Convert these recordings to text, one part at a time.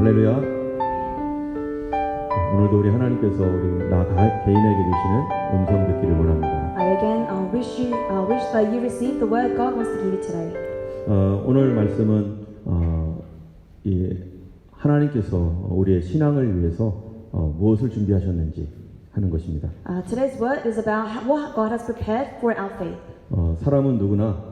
할렐루야. 오늘도 우리 하나님께서 우리 나 개인에게 주시는 음성 듣기를 원합니다. I again wish that you receive the word God wants to give you today. 오늘 말씀은 이 하나님께서 우리의 신앙을 위해서 무엇을 준비하셨는지 하는 것입니다. Today's word is about what God has prepared for our faith. 사람은 누구나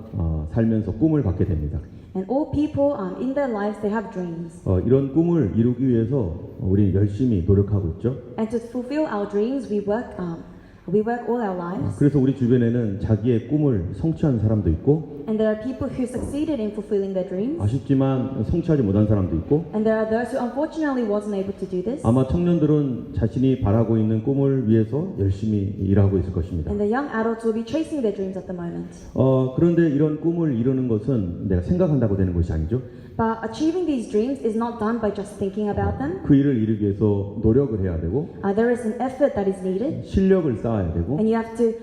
살면서 꿈을 갖게 됩니다. And all people in their lives they have dreams. 이런 꿈을 이루기 위해서 우리 열심히 노력하고 있죠. And to fulfill our dreams, we work all our lives. 그래서 우리 주변에는 자기의 꿈을 성취한 사람도 있고, And there are people who succeeded in fulfilling their dreams. 아쉽지만 성취하지 못한 사람도 있고, And there are those who unfortunately wasn't able to do this. 아마 청년들은 자신이 바라고 있는 꿈을 위해서 열심히 일하고 있을 것입니다. And the young adults will be chasing their dreams at the moment. 그런데 이런 꿈을 이루는 것은 내가 생각한다고 되는 것이 아니죠. But achieving these dreams is not done by just thinking about them. 그 일을 이루기 위해서 노력을 해야 되고, There is an effort that is needed. 실력을 쌓아야 되고, And you have to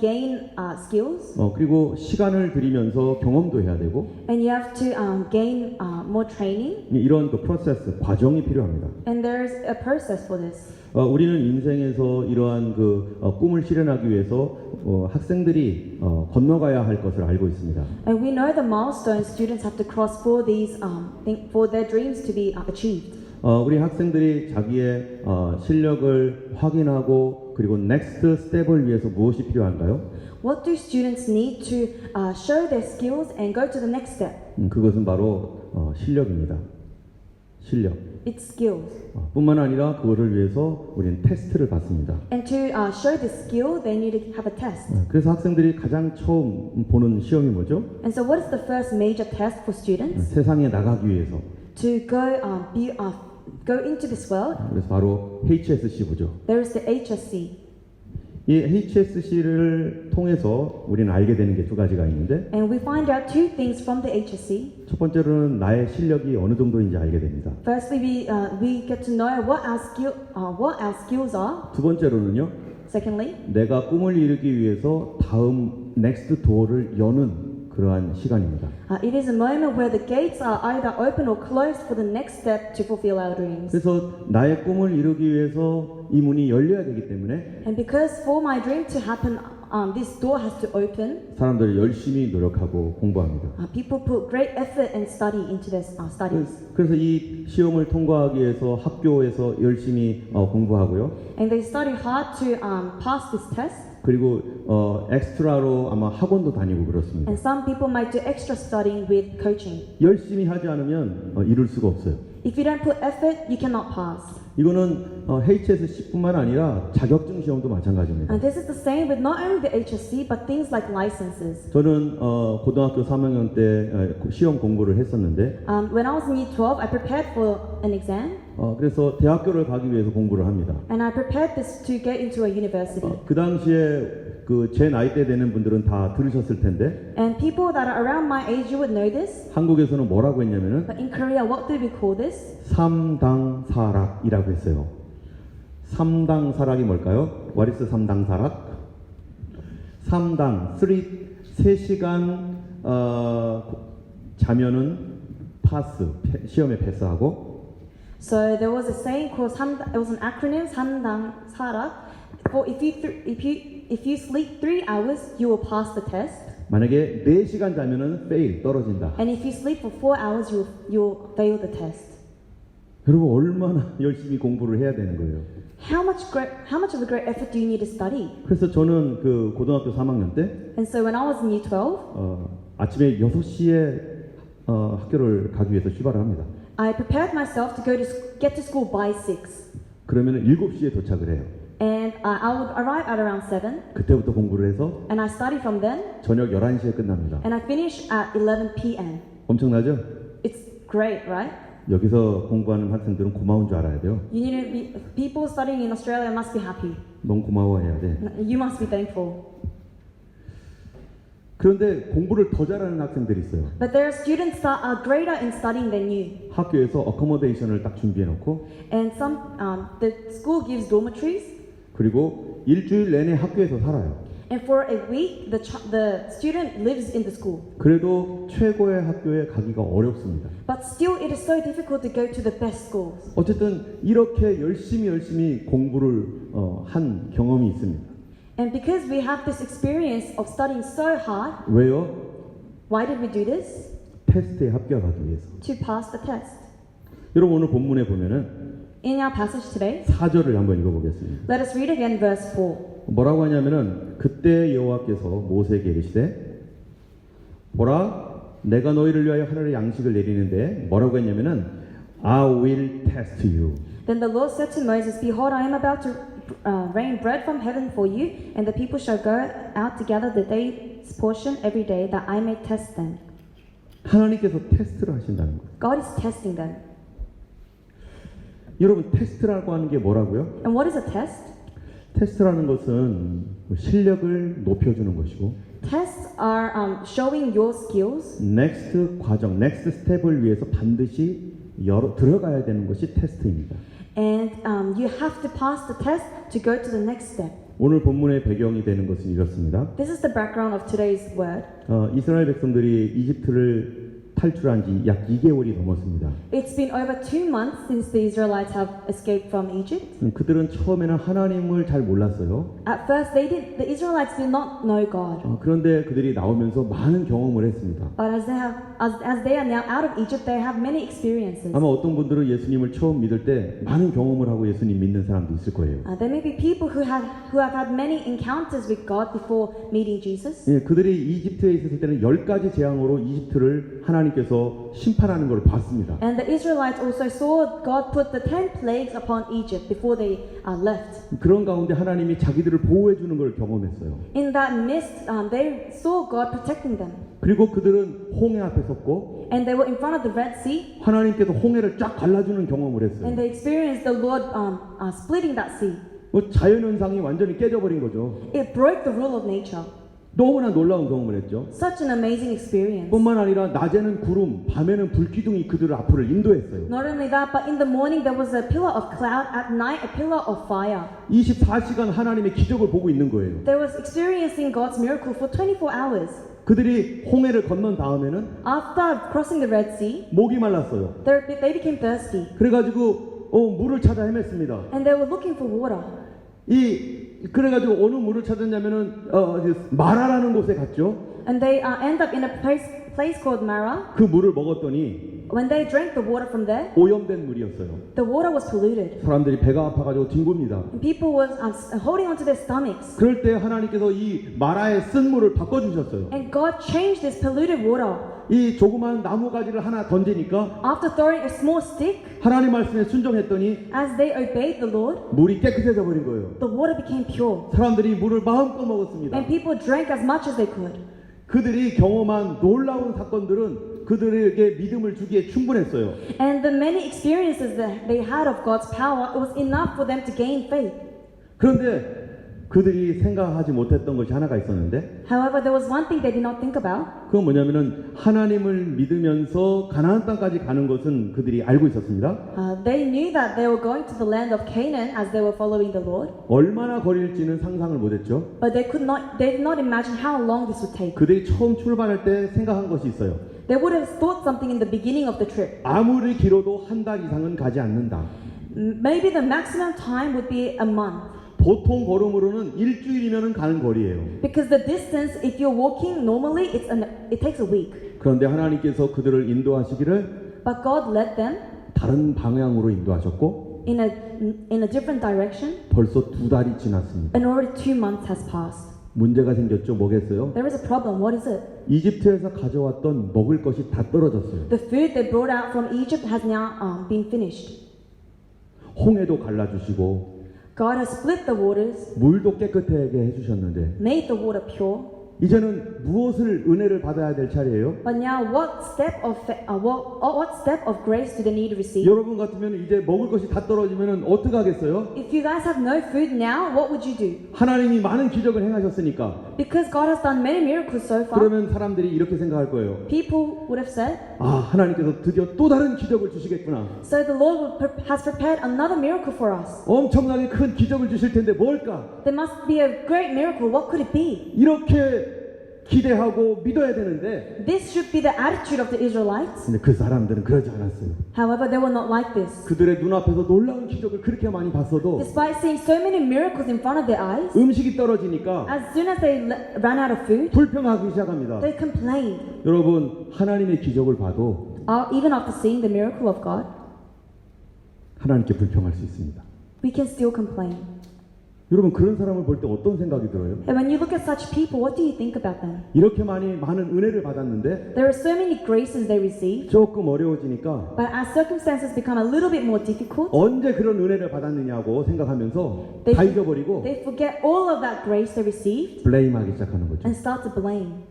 gain skills, 그리고 시간을 들이면서 경험도 해야 되고, and you have to gain more training. 이런 그 프로세스, 과정이 필요합니다. And there's a process for this. 우리는 인생에서 이러한 그 꿈을 실현하기 위해서 학생들이 건너가야 할 것을 알고 있습니다. And we know the milestones students have to cross for these for their dreams to be achieved. 우리 학생들이 자기의 실력을 확인하고 그리고 넥스트 스텝을 위해서 무엇이 필요한가요? What do students need to show their skills and go to the next step? 그것은 바로 실력입니다. 실력. It's skills. 뿐만 아니라 그것을 위해서 우리는 테스트를 받습니다. And to show this skill, they need to have a test. 그래서 학생들이 가장 처음 보는 시험이 뭐죠? And so, what is the first major test for students? 세상에 나가기 위해서. To go into this world, 그래서 바로 HSC 보죠. there is the HSC. 이 HSC를 통해서 우리는 알게 되는 게 두 가지가 있는데, And we find out two things from the HSC. 첫 번째로는 나의 실력이 어느 정도인지 알게 됩니다. Firstly, we get to know what our skills are. 두 번째로는요, Secondly, 내가 꿈을 이루기 위해서 다음 넥스트 도어를 여는 그러한 시간입니다. it is a moment where the gates are either open or closed for the next step to fulfill our dreams. 그래서 나의 꿈을 이루기 위해서 이 문이 열려야 되기 때문에 And because for my dream to happen, this door has to open. 사람들이 열심히 노력하고 공부합니다. People put great effort and study into their studies. 그래서 이 시험을 통과하기 위해서 학교에서 열심히 공부하고요. And they study hard to pass this test. 그리고 엑스트라로 아마 학원도 다니고 그렇습니다. And some people might do extra studying with coaching. 열심히 하지 않으면 이룰 수가 없어요. If you don't put effort, you cannot pass. 이거는 HSC뿐만 아니라 자격증 시험도 마찬가지입니다. And this is the same with not only the HSC but things like licenses. 저는 고등학교 3학년 때 시험 공부를 했었는데, When I was in year 12, I prepared for an exam. 그래서 대학교를 가기 위해서 공부를 합니다. And I prepared this to get into a university. 그 당시에 그 제 나이대 되는 분들은 다 들으셨을 텐데, And people that are around my age, you would know this. 한국에서는 뭐라고 했냐면은 But in Korea, what do we call this? 삼당사락이라고 했어요. 삼당사락이 뭘까요? What is 삼당사락? 3시간 자면은 파스, 시험에 패스하고, So there was a saying called it was an acronym 삼당 사락. For if you sleep 3 hours, you will pass the test. 만약에 4시간 자면은 fail, 떨어진다. And if you sleep for 4 hours, you'll fail the test. 여러분 얼마나 열심히 공부를 해야 되는 거예요. How much of a great effort do you need to study? 그래서 저는 그 고등학교 3학년 때 And so when I was in year 12, 아침에 6시에 학교를 가기 위해서 출발을 합니다. I prepared myself to get to school by 6. 그러면 7시에 도착을 해요. And I would arrive at around 7. 그때부터 공부를 해서 And I study from then. 저녁 11시에 끝납니다. And I finish at 11 p.m. 엄청나죠? It's great, right? 여기서 공부하는 학생들은 고마운 줄 알아야 돼요. You need to be, people studying in Australia must be happy. 너무 고마워해야 돼. You must be thankful. 그런데 공부를 더 잘하는 학생들이 있어요. But there are students that are greater in studying than you. 학교에서 어코모데이션을 딱 준비해 놓고, And the school gives dormitories. 그리고 일주일 내내 학교에서 살아요. And for a week, the student lives in the school. 그래도 최고의 학교에 가기가 어렵습니다. But still, it is so difficult to go to the best schools. 어쨌든 이렇게 열심히 공부를 한 경험이 있습니다. And because we have this experience of studying so hard, 왜요? why did we do this? 테스트에 합격하기 위해서. To pass the test. 여러분 오늘 본문에 보면은 In our passage today, 4절을 한번 읽어보겠습니다. let us read again verse 4. 뭐라고 하냐면은 그때 여호와께서 모세에게 이르시되 보라 내가 너희를 위하여 하늘의 양식을 내리는데 뭐라고 했냐면은 I will test you. Then the Lord said to Moses, Behold, I am about to rain bread from heaven for you, and the people shall go out to gather the day's portion every day, that I may test them. 하나님께서 테스트를 하신다는 거예요. God is testing them. 여러분 테스트라고 하는 게 뭐라고요? And what is a test? 테스트라는 것은 실력을 높여주는 것이고 Tests are showing your skills, 넥스트 과정, 넥스트 스텝을 위해서 반드시 들어가야 되는 것이 테스트입니다. and you have to pass the test to go to the next step. 오늘 본문의 배경이 되는 것은 이렇습니다. This is the background of today's word. 이스라엘 백성들이 이집트를 탈출한 지 약 2개월이 넘었습니다. It's been over 2 months since the Israelites have escaped from Egypt. 그들은 처음에는 하나님을 잘 몰랐어요. At first, the Israelites did not know God. 그런데 그들이 나오면서 많은 경험을 했습니다. But as they are now out of Egypt, they have many experiences. 아마 어떤 분들은 예수님을 처음 믿을 때 많은 경험을 하고 예수님 믿는 사람도 있을 거예요. There may be people who have had many encounters with God before meeting Jesus. 예, 그들이 이집트에 있었을 때는 10가지 재앙으로 이집트를 하나님께서 심판하는 걸 봤습니다. And the Israelites also saw God put the 10 plagues upon Egypt before they left. 그런 가운데 하나님이 자기들을 보호해 주는 걸 경험했어요. In that midst, they saw God protecting them. 그리고 그들은 홍해 앞에 섰고 And they were in front of the Red Sea. 하나님께서 홍해를 쫙 갈라주는 경험을 And 했어요. they experienced the Lord splitting that sea. 자연현상이 완전히 깨져버린 거죠. It broke the rule of nature. 너무나 놀라운 경험을 했죠. Such an amazing experience. 뿐만 아니라 낮에는 구름, 밤에는 불기둥이 그들을 앞을 인도했어요. Not only that, but in the morning there was a pillar of cloud, at night a pillar of fire. 24시간 하나님의 기적을 보고 있는 거예요. They was experiencing God's miracle for 24 hours. 그들이 홍해를 건넌 다음에는 After crossing the Red Sea, 목이 말랐어요. they became thirsty. 그래가지고 물을 찾아 헤맸습니다. And they were looking for water. 그래가지고 어느 물을 찾았냐면은 마라라는 곳에 갔죠. And they end up in a place called Marah. 그 물을 먹었더니 When they drank the water from there, 오염된 물이었어요. the water was polluted. 사람들이 배가 아파가지고 뒹굽니다. And people was holding onto their stomachs. 그럴 때 하나님께서 이 마라의 쓴 물을 바꿔주셨어요. And God changed this polluted water. 이 조그만 나무 가지를 하나 던지니까 After throwing a small stick, 하나님 말씀에 순종했더니 as they obeyed the Lord, 물이 깨끗해져 버린 거예요. the water became pure. 사람들이 물을 마음껏 먹었습니다. And people drank as much as they could. 그들이 경험한 놀라운 사건들은 그들에게 믿음을 주기에 충분했어요. And the many experiences that they had of God's power, it was enough for them to gain faith. 그런데 그들이 생각하지 못했던 것이 하나가 있었는데 However, there was one thing they did not think about. 그건 뭐냐면은 하나님을 믿으면서 가나안 땅까지 가는 것은 그들이 알고 있었습니다. They knew that they were going to the land of Canaan as they were following the Lord, 얼마나 거릴지는 상상을 못했죠. but they did not imagine how long this would take. 그들이 처음 출발할 때 생각한 것이 있어요. They would have thought something in the beginning of the trip. 아무리 길어도 한 달 이상은 가지 않는다. Maybe the maximum time would be a month. 보통 걸음으로는 일주일이면 가는 거리예요. Because the distance, if you're walking normally, it takes a week. 그런데 하나님께서 그들을 인도하시기를 But God led them 다른 방향으로 인도하셨고 in a different direction, 벌써 2달이 지났습니다. and already 2 months has passed. 문제가 생겼죠. 뭐겠어요? There is a problem. What is it? 이집트에서 가져왔던 먹을 것이 다 떨어졌어요. The food they brought out from Egypt has now been finished. 홍해도 갈라주시고 God has split the waters, 물도 깨끗하게 해주셨는데 made the water pure, 이제는 무엇을 은혜를 받아야 될 차례예요? But now, what step of grace do they need to receive? 여러분 같으면 이제 먹을 것이 다 떨어지면 어떻게 하겠어요? If you guys have no food now, what would you do? 하나님이 많은 기적을 행하셨으니까. Because God has done many miracles so far, 그러면 사람들이 이렇게 생각할 거예요. people would have said, 아, 하나님께서 드디어 또 다른 기적을 주시겠구나. so the Lord has prepared another miracle for us. 엄청나게 큰 기적을 주실 텐데 뭘까? There must be a great miracle. What could it be? 이렇게 기대하고 믿어야 되는데, This should be the attitude of the Israelites. 근데 그 사람들은 그러지 않았어요. However, they were not like this. 그들의 눈앞에서 놀라운 기적을 그렇게 많이 봤어도 Despite seeing so many miracles in front of their eyes, 음식이 떨어지니까 as soon as they ran out of food, 불평하기 시작합니다. they complained. 여러분, 하나님의 기적을 봐도 Even after seeing the miracle of God, 하나님께 불평할 수 있습니다. we can still complain. 여러분, 그런 사람을 볼 때 어떤 생각이 들어요? And when you look at such people, what do you think about them? 이렇게 많은 은혜를 받았는데 There are so many graces they received, 조금 어려워지니까 but as circumstances become a little bit more difficult, 언제 그런 은혜를 받았느냐고 생각하면서 They- 다 잊어버리고 they forget all of that grace they received 블레임하기 시작하는 거죠. and start to blame.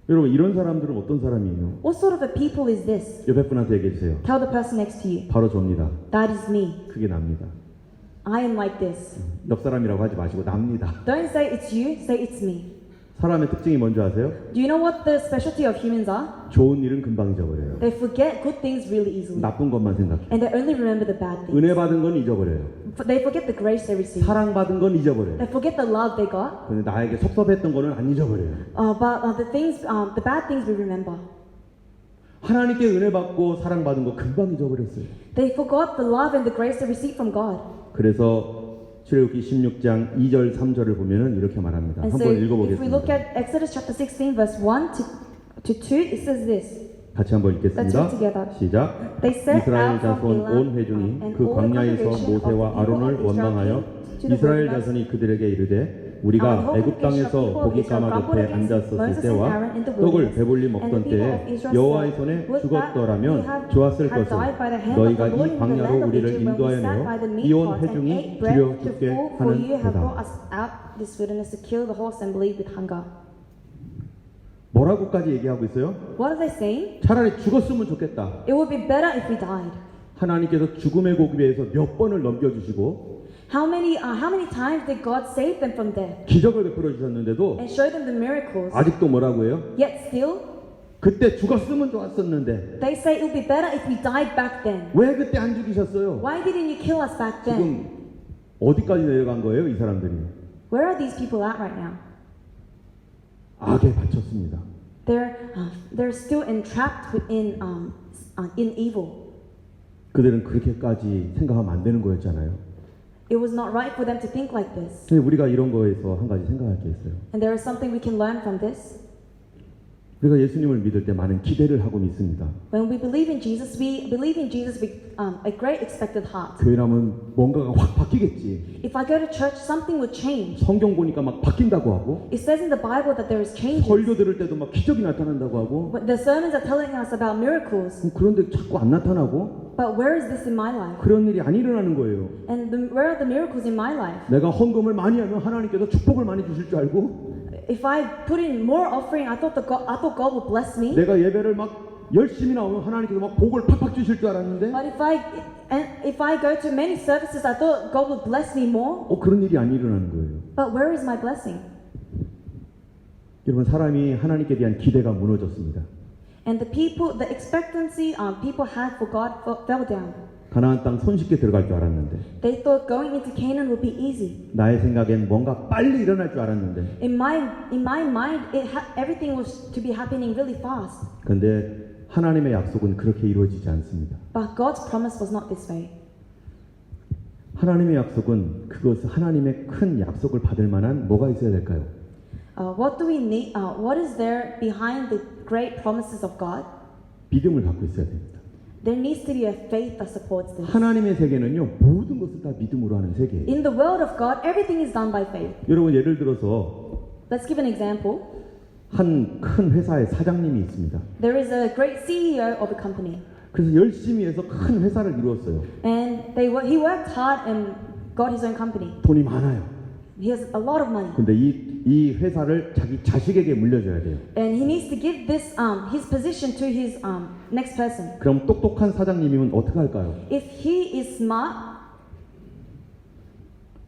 여러분, 이런 사람들은 어떤 사람이에요? What sort of a people is this? 옆에 분한테 얘기해 주세요. Tell the person next to you, 바로 접니다. that is me. 그게 납니다. I am like this. 옆 사람이라고 하지 마시고 납니다. Don't say it's you, say it's me. 사람의 특징이 뭔지 아세요? Do you know what the specialty of humans are? 좋은 일은 금방 잊어버려요. They forget good things really easily. 나쁜 것만 생각해요. And they only remember the bad things. 은혜 받은 건 잊어버려요. They forget the grace they received. 사랑받은 건 잊어버려요. They forget the love they got. 근데 나에게 섭섭했던 거는 안 잊어버려요. But the bad things we remember. 하나님께 은혜 받고 사랑받은 거 금방 잊어버렸어요. They forgot the love and the grace they received from God. 그래서 출애굽기 16장 2절 3절을 보면은 이렇게 말합니다. And so, 한번 if we look 읽어보겠습니다. at Exodus chapter 16, verse 1 to 2, it says this. 같이 한번 Let's read 읽겠습니다. together. 시작. They set 이스라엘 out from 자손 Elam, 온 회중이 and 그 all the 광야에서 congregation of 모세와 the people 아론을 of Israel 원망하여 came to the 이스라엘 wilderness. 자손이 그들에게 이르되 And 우리가 the whole 애굽 congregation of 땅에서 people of 고기 Israel 까마 grumbled 곁에 against 앉았었을 Moses and 때와 Aaron in the 떡을 wilderness. 배불리 And 먹던 the people 때에 of Israel 여호와의 said, 손에 "Would that 죽었더라면 we had 좋았을 died 것을 by the hand of 너희가 the Lord 이 in the 광야로 land of 우리를 Egypt when we 인도하여 sat by the meat 이온 pots and 회중이 ate 두려 bread to 죽게 full, for you have brought 하는도다. us out this wilderness to kill the whole assembly with hunger." 뭐라고까지 얘기하고 있어요? What are they saying? 차라리 죽었으면 좋겠다. It would be better if we died. 하나님께서 죽음의 고비에서 몇 번을 넘겨주시고 How many times did God save them from death 기적을 베풀어 주셨는데도 and show them the miracles? 아직도 뭐라고 해요? Yet still, 그때 죽었으면 좋았었는데 they say it would be better if we died back then. 왜 그때 안 죽이셨어요? Why didn't you kill us back then? 지금 어디까지 내려간 거예요, 이 사람들이? Where are these people at right now? 악에 바쳤습니다. They're still entrapped in evil. 그들은 그렇게까지 생각하면 안 되는 거였잖아요. It was not right for them to think like this. 근데 우리가 이런 거에서 한 가지 생각할 게 있어요. And there is something we can learn from this. 우리가 예수님을 믿을 때 많은 기대를 하고 믿습니다. When we believe in Jesus with a great expected heart. 교회라면 뭔가가 확 바뀌겠지. If I go to church, something would change. 성경 보니까 막 바뀐다고 하고 It says in the Bible that there is changes. 설교 들을 때도 막 기적이 나타난다고 하고 But the sermons are telling us about miracles. 그런데 자꾸 안 나타나고 But where is this in my life? 그런 일이 안 일어나는 거예요. And where are the miracles in my life? 내가 헌금을 많이 하면 하나님께서 축복을 많이 주실 줄 알고 If I put in more offering, I thought God would bless me. 내가 예배를 막 열심히 나오면 하나님께서 막 복을 팍팍 주실 줄 알았는데 But if I go to many services, I thought God would bless me more. 그런 일이 안 일어나는 거예요. But where is my blessing? 여러분, 사람이 하나님께 대한 기대가 무너졌습니다. And the expectancy people had for God fell down. 가나안 땅 손쉽게 들어갈 줄 알았는데 They thought going into Canaan would be easy. 나의 생각엔 뭔가 빨리 일어날 줄 알았는데 In my mind, everything was to be happening really fast. 근데 하나님의 약속은 그렇게 이루어지지 않습니다. But God's promise was not this way. 하나님의 약속은 그것을 하나님의 큰 약속을 받을 만한 뭐가 있어야 될까요? What do we need? What is there behind the great promises of God? 믿음을 갖고 있어야 됩니다. There needs to be a faith that supports this. 하나님의 세계는요, 모든 것을 다 믿음으로 하는 세계예요. In the world of God, everything is done by faith. 여러분, 예를 들어서 Let's give an example. 한 큰 회사의 사장님이 있습니다. There is a great CEO of a company, 그래서 열심히 해서 큰 회사를 이루었어요. and he worked hard and got his own company. 돈이 많아요. He has a lot of money. 근데 이 회사를 자기 자식에게 물려줘야 돼요. And he needs to give this his position to his next person. 그럼 똑똑한 사장님이면 어떻게 할까요? If he is smart,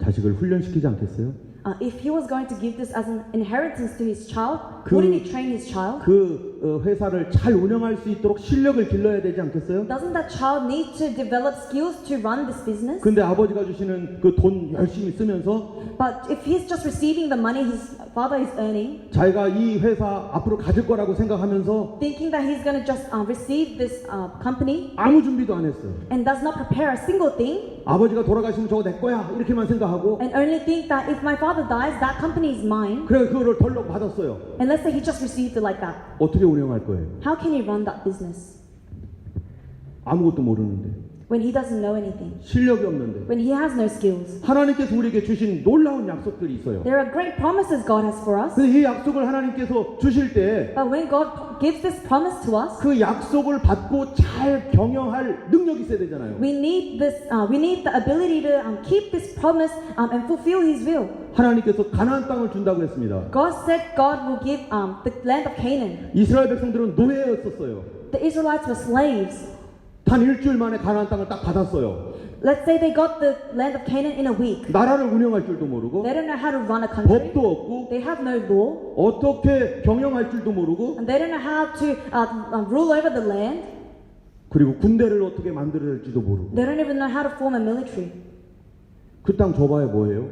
자식을 훈련시키지 않겠어요? if he was going to give this as an inheritance to his child, 그- wouldn't he train his child? 그 회사를 잘 운영할 수 있도록 실력을 길러야 되지 않겠어요? Doesn't that child need to develop skills to run this business? 근데 아버지가 주시는 그 돈 열심히 쓰면서 But if he's just receiving the money his father is earning, 자기가 이 회사 앞으로 가질 거라고 생각하면서 thinking that he's going to just receive this company 아무 준비도 안 했어요. and does not prepare a single thing, 아버지가 돌아가시면 저거 내 거야 이렇게만 생각하고 and only think that if my father dies, that company is mine, 그래 그거를 덜렁 받았어요. and let's say he just received it like that, 어떻게 운영할 거예요? how can he run that business 아무것도 모르는데 when he doesn't know anything, 실력이 없는데 when he has no skills? 하나님께서 우리에게 주신 놀라운 약속들이 있어요. There are great promises God has for us, 근데 이 약속을 하나님께서 주실 때 but when God gives this promise to us, 그 약속을 받고 잘 경영할 능력이 있어야 되잖아요. we need the ability to keep this promise and fulfill His will. 하나님께서 가나안 땅을 준다고 했습니다. God said God will give the land of Canaan. 이스라엘 백성들은 노예였었어요. The Israelites were slaves. 단 일주일 만에 가나안 땅을 딱 받았어요. Let's say they got the land of Canaan in a week. 나라를 운영할 줄도 모르고 They don't know how to run a country. 법도 없고 They have no law, 어떻게 경영할 줄도 모르고 and they don't know how to rule over the land. 그리고 군대를 어떻게 만들어질지도 모르고 They don't even know how to form a military. 그 땅 줘봐야 뭐예요?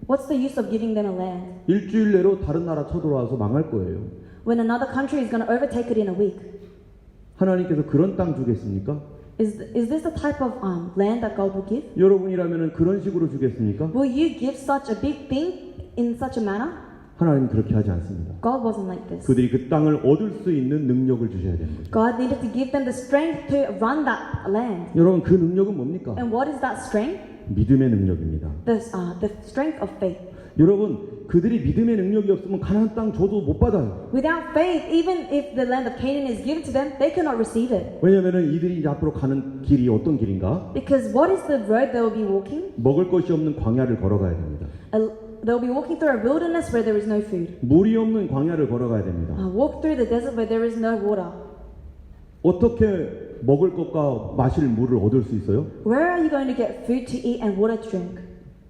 What's the use of giving them a land 일주일 내로 다른 나라 쳐들어와서 망할 거예요. when another country is going to overtake it in a week? 하나님께서 그런 땅 주겠습니까? Is this the type of land that God will give? 여러분이라면 그런 식으로 주겠습니까? Will you give such a big thing in such a manner? 하나님 그렇게 하지 않습니다. God wasn't like this. 그들이 그 땅을 얻을 수 있는 능력을 주셔야 되는 거죠. God needed to give them the strength to run that land. 여러분 그 능력은 뭡니까? And what is that strength? 믿음의 능력입니다. The strength of faith. 여러분 그들이 믿음의 능력이 없으면 가나안 땅 줘도 못 받아요. Without faith, even if the land of Canaan is given to them, they cannot receive it. 왜냐하면 이들이 이제 앞으로 가는 길이 어떤 길인가? Because what is the road they will be walking? 먹을 것이 없는 광야를 걸어가야 됩니다. They'll be walking through a wilderness where there is no food. 물이 없는 광야를 걸어가야 됩니다. Walk through the desert where there is no water. 어떻게 먹을 것과 마실 물을 얻을 수 있어요? Where are you going to get food to eat and water to drink?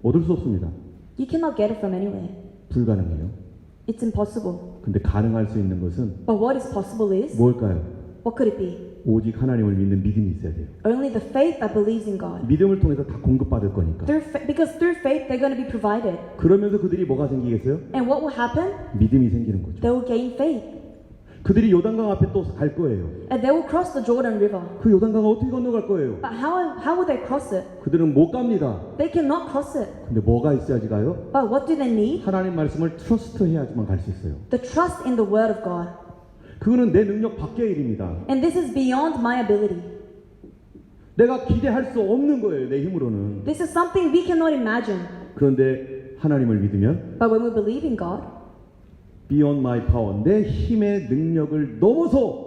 얻을 수 없습니다. You cannot get it from anywhere. 불가능해요. It's impossible. 근데 가능할 수 있는 것은 But what is possible is, 뭘까요? what could it be? 오직 하나님을 믿는 믿음이 있어야 돼요. Only the faith that believes in God. 믿음을 통해서 다 공급받을 거니까. Because through faith they're going to be provided. 그러면서 그들이 뭐가 생기겠어요? And what will happen? 믿음이 생기는 거죠. They will gain faith. 그들이 요단강 앞에 또 갈 거예요. And they will cross the Jordan River. 그 요단강을 어떻게 건너갈 거예요? But how will they cross it? 그들은 못 갑니다. They cannot cross it. 근데 뭐가 있어야지 가요? But what do they need? 하나님 말씀을 트러스트 해야지만 갈 수 있어요. The trust in the Word of God. 그거는 내 능력 밖의 일입니다. And this is beyond my ability. 내가 기대할 수 없는 거예요, 내 힘으로는. This is something we cannot imagine. 그런데 하나님을 믿으면 But when we believe in God, beyond my power, 내 힘의 능력을 넘어서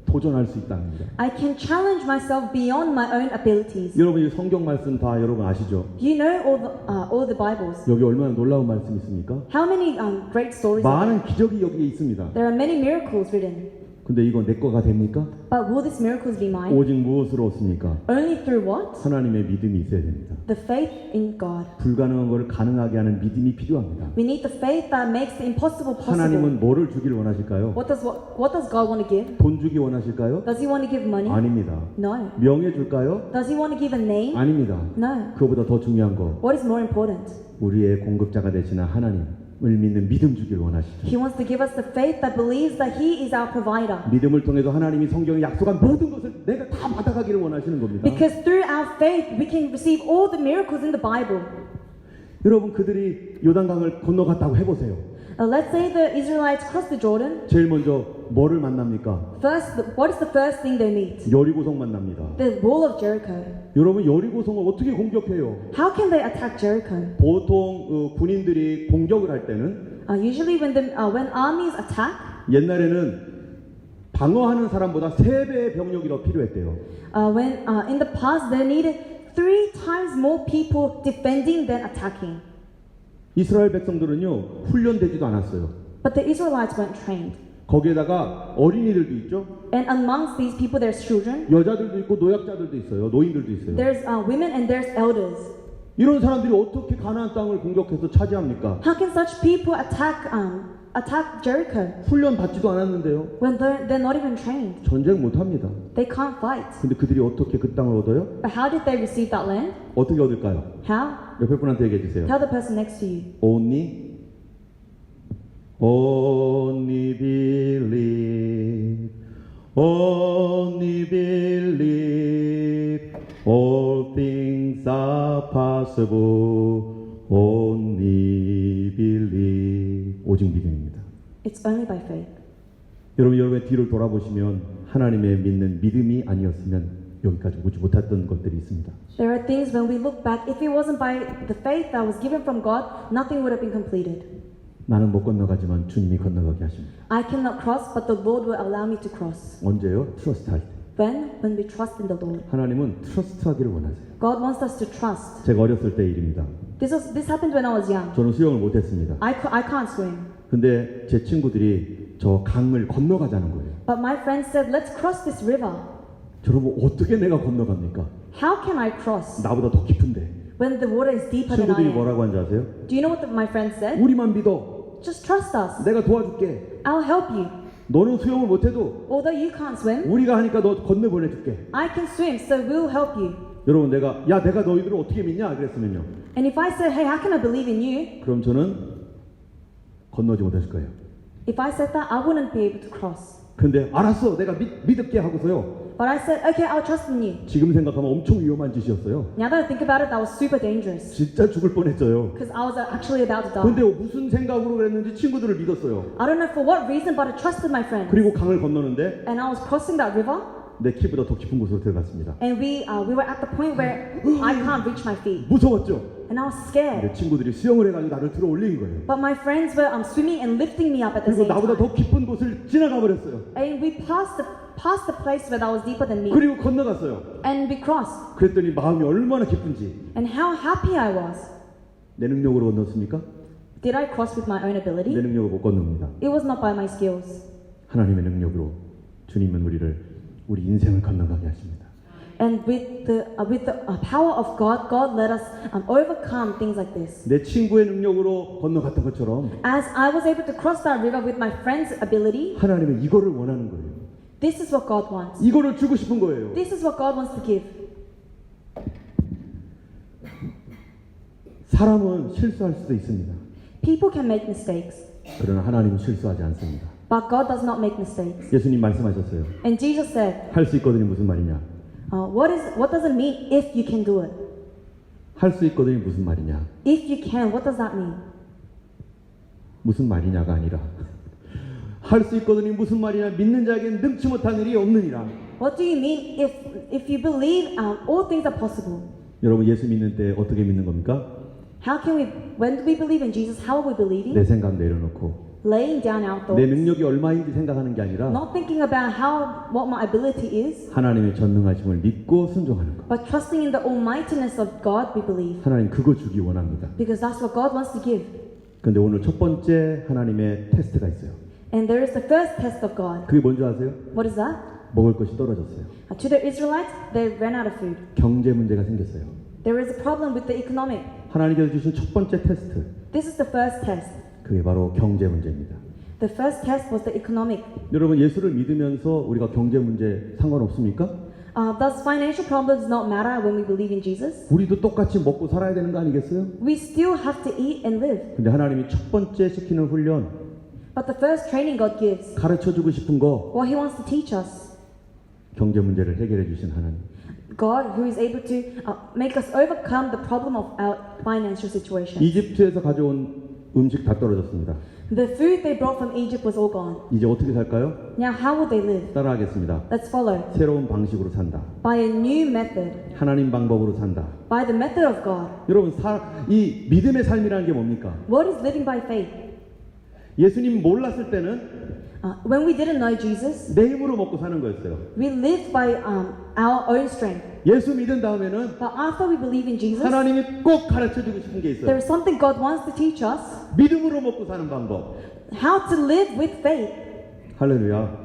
도전할 수 있다는 겁니다. I can challenge myself beyond my own abilities. 여러분 이 성경 말씀 다 여러분 아시죠? You know all the Bibles. 여기 얼마나 놀라운 말씀이 있습니까? How many great stories are there? 많은 기적이 여기에 있습니다. There are many miracles written. 근데 이거 내 거가 됩니까? But will these miracles be mine? 오직 무엇으로 얻습니까? Only through what? 하나님의 믿음이 있어야 됩니다. The faith in God. 불가능한 것을 가능하게 하는 믿음이 필요합니다. We need the faith that makes the impossible possible. 하나님은 뭐를 주길 원하실까요? What does God want to give? 돈 주기 원하실까요? Does He want to give money? 아닙니다. No. 명예 줄까요? Does He want to give a name? 아닙니다. No. 그거보다 더 중요한 거 What is more important? 우리의 공급자가 되시는 하나님을 믿는 믿음 주길 원하시죠. He wants to give us the faith that believes that He is our provider. 믿음을 통해서 하나님이 성경에 약속한 모든 것을 내가 다 받아가기를 원하시는 겁니다. Because through our faith we can receive all the miracles in the Bible. 여러분 그들이 요단강을 건너갔다고 해보세요. Let's say the Israelites crossed the Jordan. 제일 먼저 뭐를 만납니까? First, what is the first thing they meet? 여리고성 만납니다. The wall of Jericho. 여러분 여리고성을 어떻게 공격해요? How can they attack Jericho? 보통 군인들이 공격을 할 때는 Usually when armies attack, 옛날에는 방어하는 사람보다 3배의 병력이 더 필요했대요. when in the past they needed 3 times more people defending than attacking. 이스라엘 백성들은요 훈련되지도 않았어요. But the Israelites weren't trained. 거기에다가 어린이들도 있죠. And amongst these people, there's children, 여자들도 있고 노약자들도 있어요. 노인들도 있어요. there's women, and there's elders. 이런 사람들이 어떻게 가나안 땅을 공격해서 차지합니까? How can such people attack Jericho 훈련 받지도 않았는데요. when they're not even trained? 전쟁 못 합니다. They can't fight. 근데 그들이 어떻게 그 땅을 얻어요? But how did they receive that land? 어떻게 얻을까요? How? 옆에 분한테 얘기해 주세요. Tell the person next to you. Only believe, only believe, all things are possible, only believe. 오직 믿음입니다. It's only by faith. 여러분의 뒤를 돌아보시면 하나님의 믿는 믿음이 아니었으면 여기까지 오지 못했던 것들이 있습니다. There are things when we look back, if it wasn't by the faith that was given from God, nothing would have been completed. 나는 못 건너가지만 주님이 건너가게 하십니다. I cannot cross, but the Lord will allow me to cross. 언제요? 트러스트할 때. When we trust in the Lord. 하나님은 트러스트하기를 원하세요. God wants us to trust. 제가 어렸을 때 일입니다. This happened when I was young. 저는 수영을 못했습니다. I can't swim. 근데 제 친구들이 저 강을 건너가자는 거예요. But my friend said, let's cross this river. 여러분 어떻게 내가 건너갑니까? How can I cross 나보다 더 깊은데. when the water is deeper than I 친구들이 am? 뭐라고 한지 아세요? Do you know what my friend said? 우리만 믿어. Just trust us. 내가 도와줄게. I'll help you. 너는 수영을 못해도 Although you can't swim, 우리가 하니까 너 건너 보내줄게. I can swim, so we'll help you. 여러분 내가 너희들을 어떻게 믿냐 그랬으면요. And if I said, hey, how can I believe in you? 그럼 저는 건너지 못했을 거예요. If I said that, I wouldn't be able to cross. 근데 알았어 내가 믿을게 하고서요. But I said, okay, I'll trust in you. 지금 생각하면 엄청 위험한 짓이었어요. Now that I think about it, that was super dangerous. 진짜 죽을 뻔했어요. Because I was actually about to die. 근데 무슨 생각으로 그랬는지 친구들을 믿었어요. I don't know for what reason, but I trusted my friend. 그리고 강을 건너는데 And I was crossing that river, 내 키보다 더 깊은 곳으로 들어갔습니다. and we were at the point where I can't reach my feet. 무서웠죠? And I was scared. 내 친구들이 수영을 해가지고 나를 들어 올린 거예요. But my friends were swimming and lifting me up at the 그리고 same 나보다 time. 더 깊은 곳을 지나가 버렸어요. And we passed the place where that was deeper than me. 그리고 건너갔어요. And we crossed. 그랬더니 마음이 얼마나 기쁜지. And how happy I was. 내 능력으로 건넜습니까? Did I cross with my own 내 ability? 능력으로 못 건넙니다. It was not by my skills. 하나님의 능력으로 주님은 우리 인생을 건너가게 하십니다. And with the power of God, God let us overcome things like this. 내 친구의 능력으로 건너갔던 것처럼 As I was able to cross that river with my friend's ability, 하나님은 이거를 원하는 거예요. this is what God wants. 이거를 주고 싶은 거예요. This is what God wants to give. 사람은 실수할 수도 있습니다. People can make mistakes, 그러나 하나님은 실수하지 않습니다. but God does not make mistakes. 예수님 말씀하셨어요. And Jesus said, 할 수 있거든요. 무슨 말이냐? what does it mean if you can do it? 할 수 있거든요. 무슨 말이냐? If you can, what does that mean? 무슨 말이냐가 아니라 할 수 있거든요. 무슨 말이냐? 믿는 자에게는 능치 못한 일이 없느니라. What do you mean if you believe all things are possible? 여러분 예수 믿는 때 어떻게 믿는 겁니까? When do we believe in Jesus, how are we believing? 내 생각 내려놓고 Laying down our 내 thoughts, 능력이 얼마인지 생각하는 게 아니라 not thinking about what my ability is, 하나님의 전능하심을 믿고 순종하는 것. but trusting in the almightiness of God we believe. 하나님 그거 주기 원합니다. Because that's what God wants to give. 그런데 오늘 첫 번째 하나님의 테스트가 있어요. And there is the first test of God. 그게 뭔지 아세요? What is that? 먹을 것이 떨어졌어요. To the Israelites, they ran out of food. 경제 문제가 생겼어요. There is a problem with the economic. 하나님께서 주신 첫 번째 테스트, This is the first test. 그게 바로 경제 문제입니다. The first test was the economic. 여러분 예수를 믿으면서 우리가 경제 문제 상관없습니까? Does financial problems not matter when we believe in Jesus? 우리도 똑같이 먹고 살아야 되는 거 아니겠어요? We still have to eat and live. 근데 하나님이 첫 번째 시키는 훈련, But the first training God gives, 가르쳐주고 싶은 거, what He wants to teach us, 경제 문제를 해결해 주신 하나님. God who is able to make us overcome the problem of our financial situation. 이집트에서 가져온 음식 다 떨어졌습니다. The food they brought from Egypt was all gone. 이제 어떻게 살까요? Now how will they live? 따라하겠습니다. Let's follow. 새로운 방식으로 산다. By a new method. 하나님 방법으로 산다. By the method of God. 여러분 이 믿음의 삶이라는 게 뭡니까? What is living by faith? 예수님 몰랐을 때는 when we didn't know Jesus, 내 힘으로 먹고 사는 거였어요. we lived by our own strength. 예수 믿은 다음에는 But after we believe in Jesus, 하나님이 꼭 가르쳐주고 싶은 게 there 있어요. is something God wants to teach us: 믿음으로 먹고 사는 방법. how to live with faith. 할렐루야.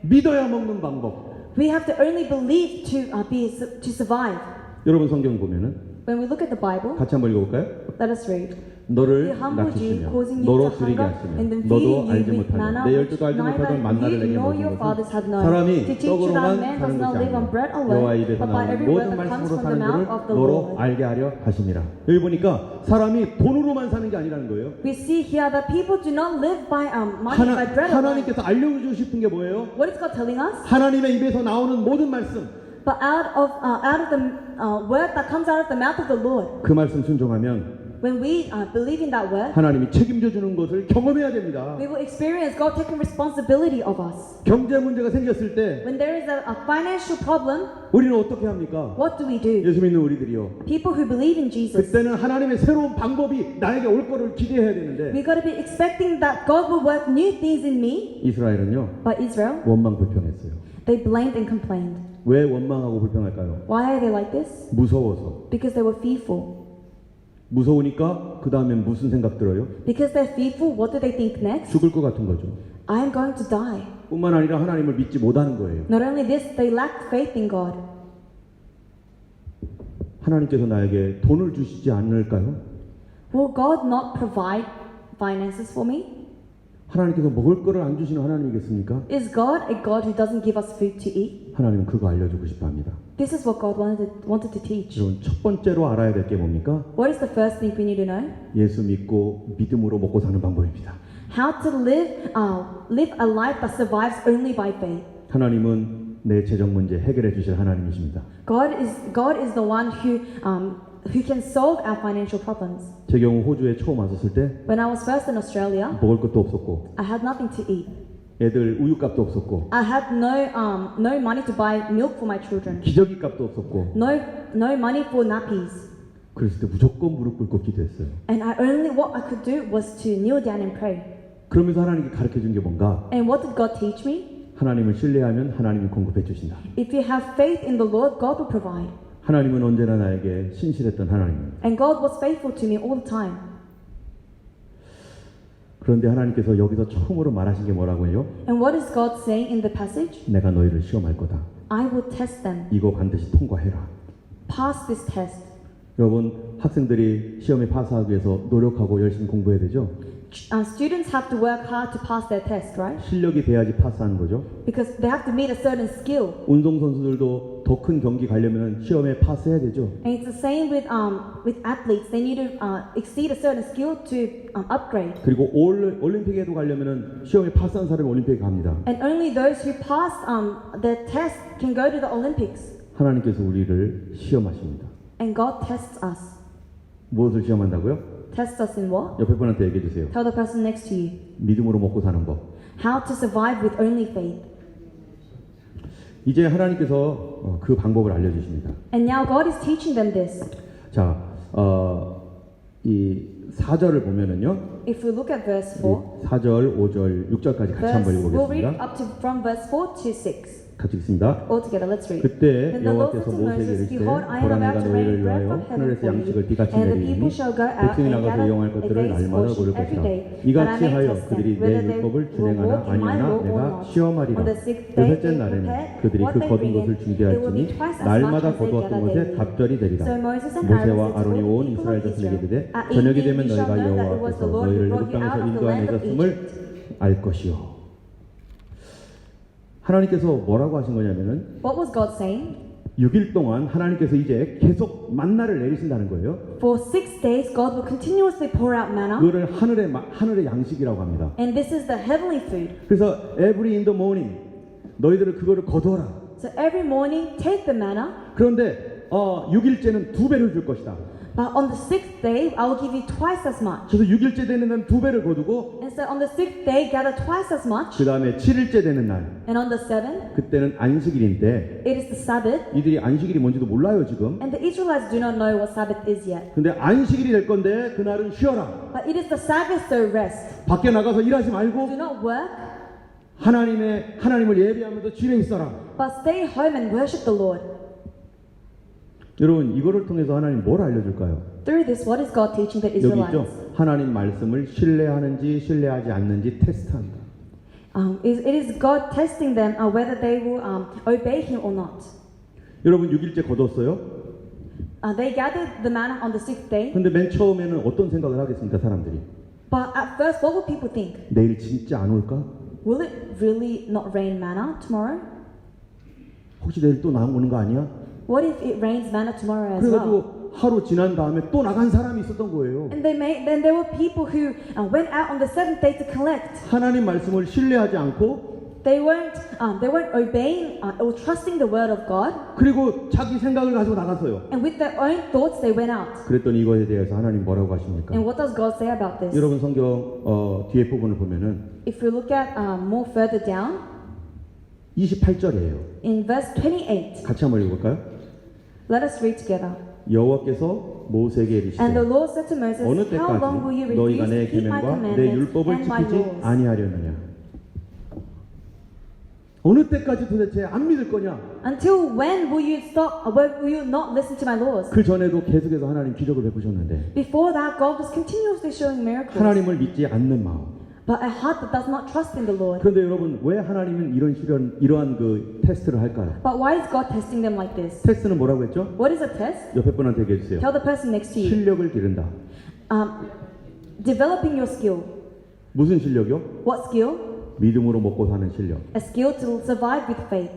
믿어야 먹는 방법. We have to only believe to survive. 여러분 성경 보면은 When we look at the Bible, 같이 한번 읽어볼까요? let us read. 너를 He humbled you, 낮추시며 causing you 너로 to 줄이게 hunger, 하시며 and then 너도 feeding 알지 you with 못하며 manna, 내 which 열조도 알지 못하던 neither 만나를 you 내게 nor 먹은 your fathers 것은 had known. 사람이 To teach you that 떡으로만 man does 사는 not 것이 live on bread 아니라 여호와 alone, 입에서 but by 나오는 every 모든 word that comes 말씀으로 from 사는 the mouth 줄을 of the 너로 Lord. 알게 하려 하심이라. 여기 보니까 사람이 돈으로만 사는 게 아니라는 거예요. We see here that people do not live by money, by bread alone. 하나님께서 알려주고 싶은 게 뭐예요? What is God telling us? 하나님의 입에서 나오는 모든 말씀, But out of the word that comes out of the mouth of the Lord, 그 말씀 순종하면 when we believe in that word, 하나님이 책임져 주는 것을 경험해야 됩니다. we will experience God taking responsibility of us. 경제 문제가 생겼을 때 When there is a financial problem, 우리는 어떻게 합니까? what do we do? 예수 믿는 우리들이요. People who believe in Jesus, 그때는 하나님의 새로운 방법이 나에게 올 거를 기대해야 되는데 we got to be expecting that God will work new things in me. 이스라엘은요 But Israel, 원망 불평했어요. they blamed and complained. 왜 원망하고 불평할까요? Why are they like this? 무서워서. Because they were fearful. 무서우니까 그 다음엔 무슨 생각 들어요? Because they're fearful, what do they think next? 죽을 것 같은 거죠. I am going to die. 뿐만 아니라 하나님을 믿지 못하는 거예요. Not only this, they lacked faith in God. 하나님께서 나에게 돈을 주시지 않을까요? Will God not provide finances for me? 하나님께서 먹을 거를 안 주시는 하나님이겠습니까? Is God a God who doesn't give us food to eat? 하나님은 그거 알려주고 싶어 합니다. This is what God wanted to teach. 여러분 첫 번째로 알아야 될 게 뭡니까? What is the first thing we need to know? 예수 믿고 믿음으로 먹고 사는 방법입니다. How to live a life that survives only by faith. 하나님은 내 재정 문제 해결해 주실 하나님이십니다. God is the one who can solve our financial problems. 제 경우 호주에 처음 왔었을 때 When I was first in Australia, 먹을 것도 없었고 I had nothing to eat. 애들 우유값도 없었고 I had no money to buy milk for my children. 기저귀 값도 없었고 No money for nappies. 그랬을 때 무조건 무릎 꿇고 기도했어요. And what I could do was to kneel down and pray. 그러면서 하나님께 가르쳐 준 게 뭔가? And what did God teach me? 하나님을 신뢰하면 하나님이 공급해 주신다. If you have faith in the Lord, God will provide. 하나님은 언제나 나에게 신실했던 하나님입니다. And God was faithful to me all the time. 그런데 하나님께서 여기서 처음으로 말하신 게 뭐라고 해요? And what is God saying in the passage? 내가 너희를 시험할 거다. I will test them. 이거 반드시 통과해라. Pass this test. 여러분 학생들이 시험에 파스하기 위해서 노력하고 열심히 공부해야 되죠? Students have to work hard to pass their test, right? 실력이 돼야지 파스하는 거죠. Because they have to meet a certain skill. 운동 선수들도 더 큰 경기 가려면 시험에 파스해야 되죠. And it's the same with athletes. They need to exceed a certain skill to upgrade. 그리고 올림픽에도 가려면 시험에 파스한 사람이 올림픽에 갑니다. And only those who pass the test can go to the Olympics. 하나님께서 우리를 시험하십니다. And God tests us. 무엇을 시험한다고요? Tests us in what? 옆에 분한테 얘기해 주세요. Tell the person next to you. 믿음으로 먹고 사는 법. How to survive with only faith. 이제 하나님께서 그 방법을 알려주십니다. And now God is teaching them this. 자, 이 4절을 보면은요. If we look at verse 4, 4절, 5절, 6절까지 같이 한번 we'll read 읽어보겠습니다. up to from verse 4 to 6. 같이 읽습니다. All together, let's read. 그때 Then the Lord 여호와께서 said to 모세에게 Moses, 이르시되 Behold, I am 보라 about 내가 to 너희를 rain bread 위하여 from heaven 하늘에서 for you, 양식을 비같이 and the 내리니 people shall go out 백성이 and 나가서 gather 이용할 a 것들을 day's 날마다 portion 고를 every 것이다. day, 이같이 that I may 하여 test them, 그들이 whether 내 they 율법을 will 준행하나 walk in my 아니하나 law or 내가 not. 시험하리라. On the sixth day, 여섯째 they 날에는 prepared 그들이 what 그 they 거둔 bring 것을 in. It will be 준비할지니 twice as much 날마다 as they 거두었던 gather 것에 daily. 갑절이 되리라. So Moses and 모세와 Aaron said to 아론이 all 온 the people 이스라엘 of 자손에게 Israel, 이르되 At 저녁이 evening 되면 you shall 너희가 know that it was 여호와께서 the Lord 너희를 who 애굽 brought you out 땅에서 of the land of 인도하셨음을 Egypt. 알 것이요. 하나님께서 뭐라고 하신 거냐면은 What was God saying? 6일 동안 하나님께서 이제 계속 만나를 내리신다는 거예요. For 6 days, God will continuously pour out manna, 그거를 하늘의 양식이라고 합니다. and this is the heavenly food. 그래서 every in the morning 너희들은 그거를 거두어라. So every morning, take the manna, 그런데 6일째는 2배를 줄 것이다. but on the 6th day, I will give you twice as much. 그래서 6일째 되는 날 2배를 거두고 And so on the 6th day, gather twice as much, 그 다음에 7일째 되는 날 and on the 7th, 그때는 안식일인데 it is the Sabbath, 이들이 안식일이 뭔지도 몰라요 지금. and the Israelites do not know what Sabbath is yet. 근데 안식일이 될 건데 그날은 쉬어라. But it is the Sabbath, so rest. 밖에 나가서 일하지 Do 말고 not work, 하나님을 예배하면서 집에 있어라. but stay home and worship the Lord. 여러분 이거를 통해서 하나님 뭘 알려줄까요? Through this, what is God teaching the 여기 있죠. Israelites? 하나님 말씀을 신뢰하는지 신뢰하지 않는지 테스트한다. It is God testing them whether they will obey Him or not. 여러분 6일째 거뒀어요. They gathered the manna on the sixth day, 근데 맨 처음에는 어떤 생각을 하겠습니까 사람들이? but at first, what will people think? 내일 진짜 안 올까? Will it really not rain manna tomorrow? 혹시 내일 또 나오는 거 아니야? What if it rains manna tomorrow as well? 그래가지고 하루 지난 다음에 또 나간 사람이 있었던 거예요. And then there were people who went out on the seventh day to collect. 하나님 말씀을 신뢰하지 않고 They weren't obeying or trusting the word of God, 그리고 자기 생각을 가지고 나갔어요. and with their own thoughts they went out. 그랬더니 이거에 대해서 하나님 뭐라고 하십니까? And what does God say about this? 여러분 성경 뒤에 부분을 보면은 If we look at more further down, 28절이에요. in verse 28, 같이 한번 읽어볼까요? let us read together. 여호와께서 모세에게 이르시되 And the Lord said to Moses, 어느 How long will you 때까지 너희가 refuse 내 to keep my 계명과 내 commandments 율법을 and my 지키지 laws? 아니하려느냐? 어느 때까지 도대체 안 믿을 거냐? Until when will you stop? Will you not listen to my laws? 그 전에도 계속해서 하나님 기적을 베푸셨는데 Before that, God was continuously showing miracles, 하나님을 믿지 않는 마음. but a heart that does not trust in the Lord. 그런데 여러분 왜 하나님은 이러한 그 테스트를 할까요? But why is God testing them like this? 테스트는 뭐라고 했죠? What is a test? 옆에 분한테 얘기해 주세요. Tell the person next to you. 실력을 기른다. Developing your skill. 무슨 실력이요? What skill? 믿음으로 먹고 사는 실력. A skill to survive with faith.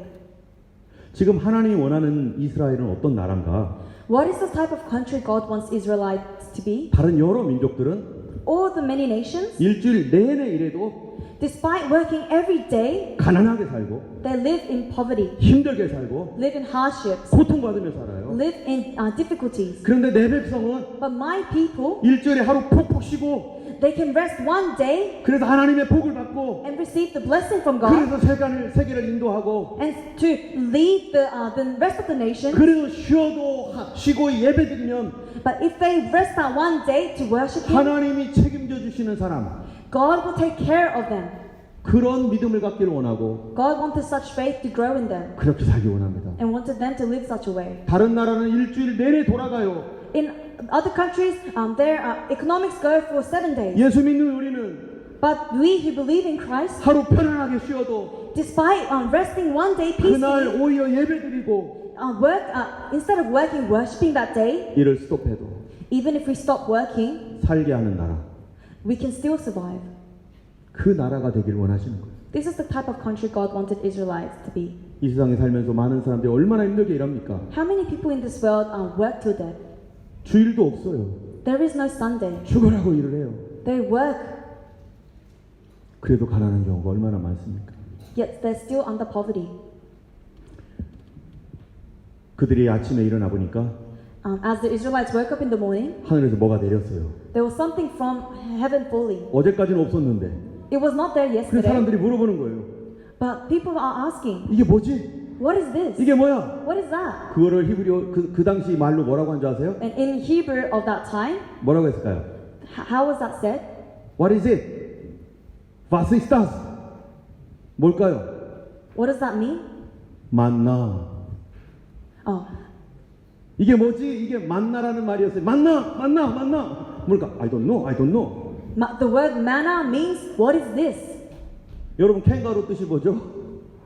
지금 하나님이 원하는 이스라엘은 어떤 나라인가? What is the type of country God wants Israelites to be? 다른 여러 민족들은 All the many nations, 일주일 내내 일해도 despite working every day, 가난하게 살고 they live in poverty, 힘들게 살고 live in hardships, 고통받으며 살아요. live in difficulties. 그런데 내 백성은 But my people, 일주일에 하루 푹푹 쉬고 they can rest one day 그래서 하나님의 복을 받고 and receive the blessing from God, 그래서 세계를 인도하고 and to lead the rest of the nation. 그래서 쉬고 예배드리면 But if they rest that one day to worship Him, 하나님이 책임져 주시는 사람 God will take care of them. 그런 믿음을 갖기를 원하고 God wanted such faith to grow in them 그렇게 살기 원합니다. and wanted them to live such a way. 다른 나라는 일주일 내내 돌아가요. In other countries, their economics go for 7 days. 예수 믿는 우리는 But we who believe in Christ, 하루 편안하게 쉬어도 despite resting one day 그날 peacefully, 오히려 예배드리고 instead of working, worshiping that day, 일을 스톱해도 even if we stop working, 살게 하는 나라 we can still survive. 그 나라가 되길 원하시는 거예요. This is the type of country God wanted Israelites to be. 이 세상에 살면서 많은 사람들이 얼마나 힘들게 일합니까? How many people in this world work till death? 주일도 없어요. There is no Sunday. 죽으라고 일을 해요. They work, 그래도 가난한 경우가 얼마나 많습니까? yet they're still under poverty. 그들이 아침에 일어나 보니까 As the Israelites woke up in the morning, 하늘에서 뭐가 내렸어요. there was something from heaven falling. 어제까지는 없었는데. It was not there 그래서 yesterday, 사람들이 물어보는 거예요. but people are asking, 이게 뭐지? what is this? 이게 뭐야? What is that? 그거를 히브리어 그 당시 말로 뭐라고 한 줄 아세요? And in Hebrew of that time, 뭐라고 했을까요? how was that said? What is it? Was ist das? 뭘까요? What does that mean? 만나. Oh, 이게 뭐지? 이게 만나라는 말이었어요. 만나. 뭘까? I don't know. the word manna means, what is this? 여러분 캥거루 뜻이 뭐죠?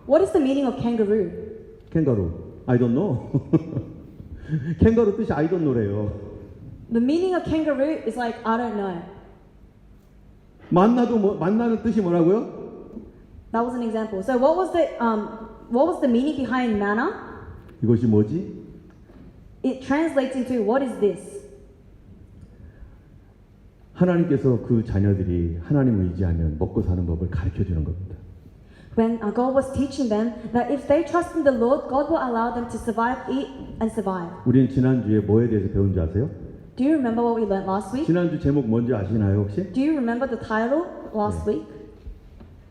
What is the meaning of kangaroo? 캥거루. I don't know. 캥거루 뜻이 I don't know래요. The meaning of kangaroo is like, I don't know. 만나는 뜻이 뭐라고요? That was an example. So what was the meaning behind manna? 이것이 뭐지? It translates into, what is this? 하나님께서 그 자녀들이 하나님을 의지하면 먹고 사는 법을 가르쳐 주는 겁니다. When God was teaching them that if they trust in the Lord, God will allow them to survive, eat, and survive. 우리는 지난주에 뭐에 대해서 배운 줄 아세요? Do you remember what we learned last week? 지난주 제목 뭔지 아시나요 혹시? Do you remember the title last week?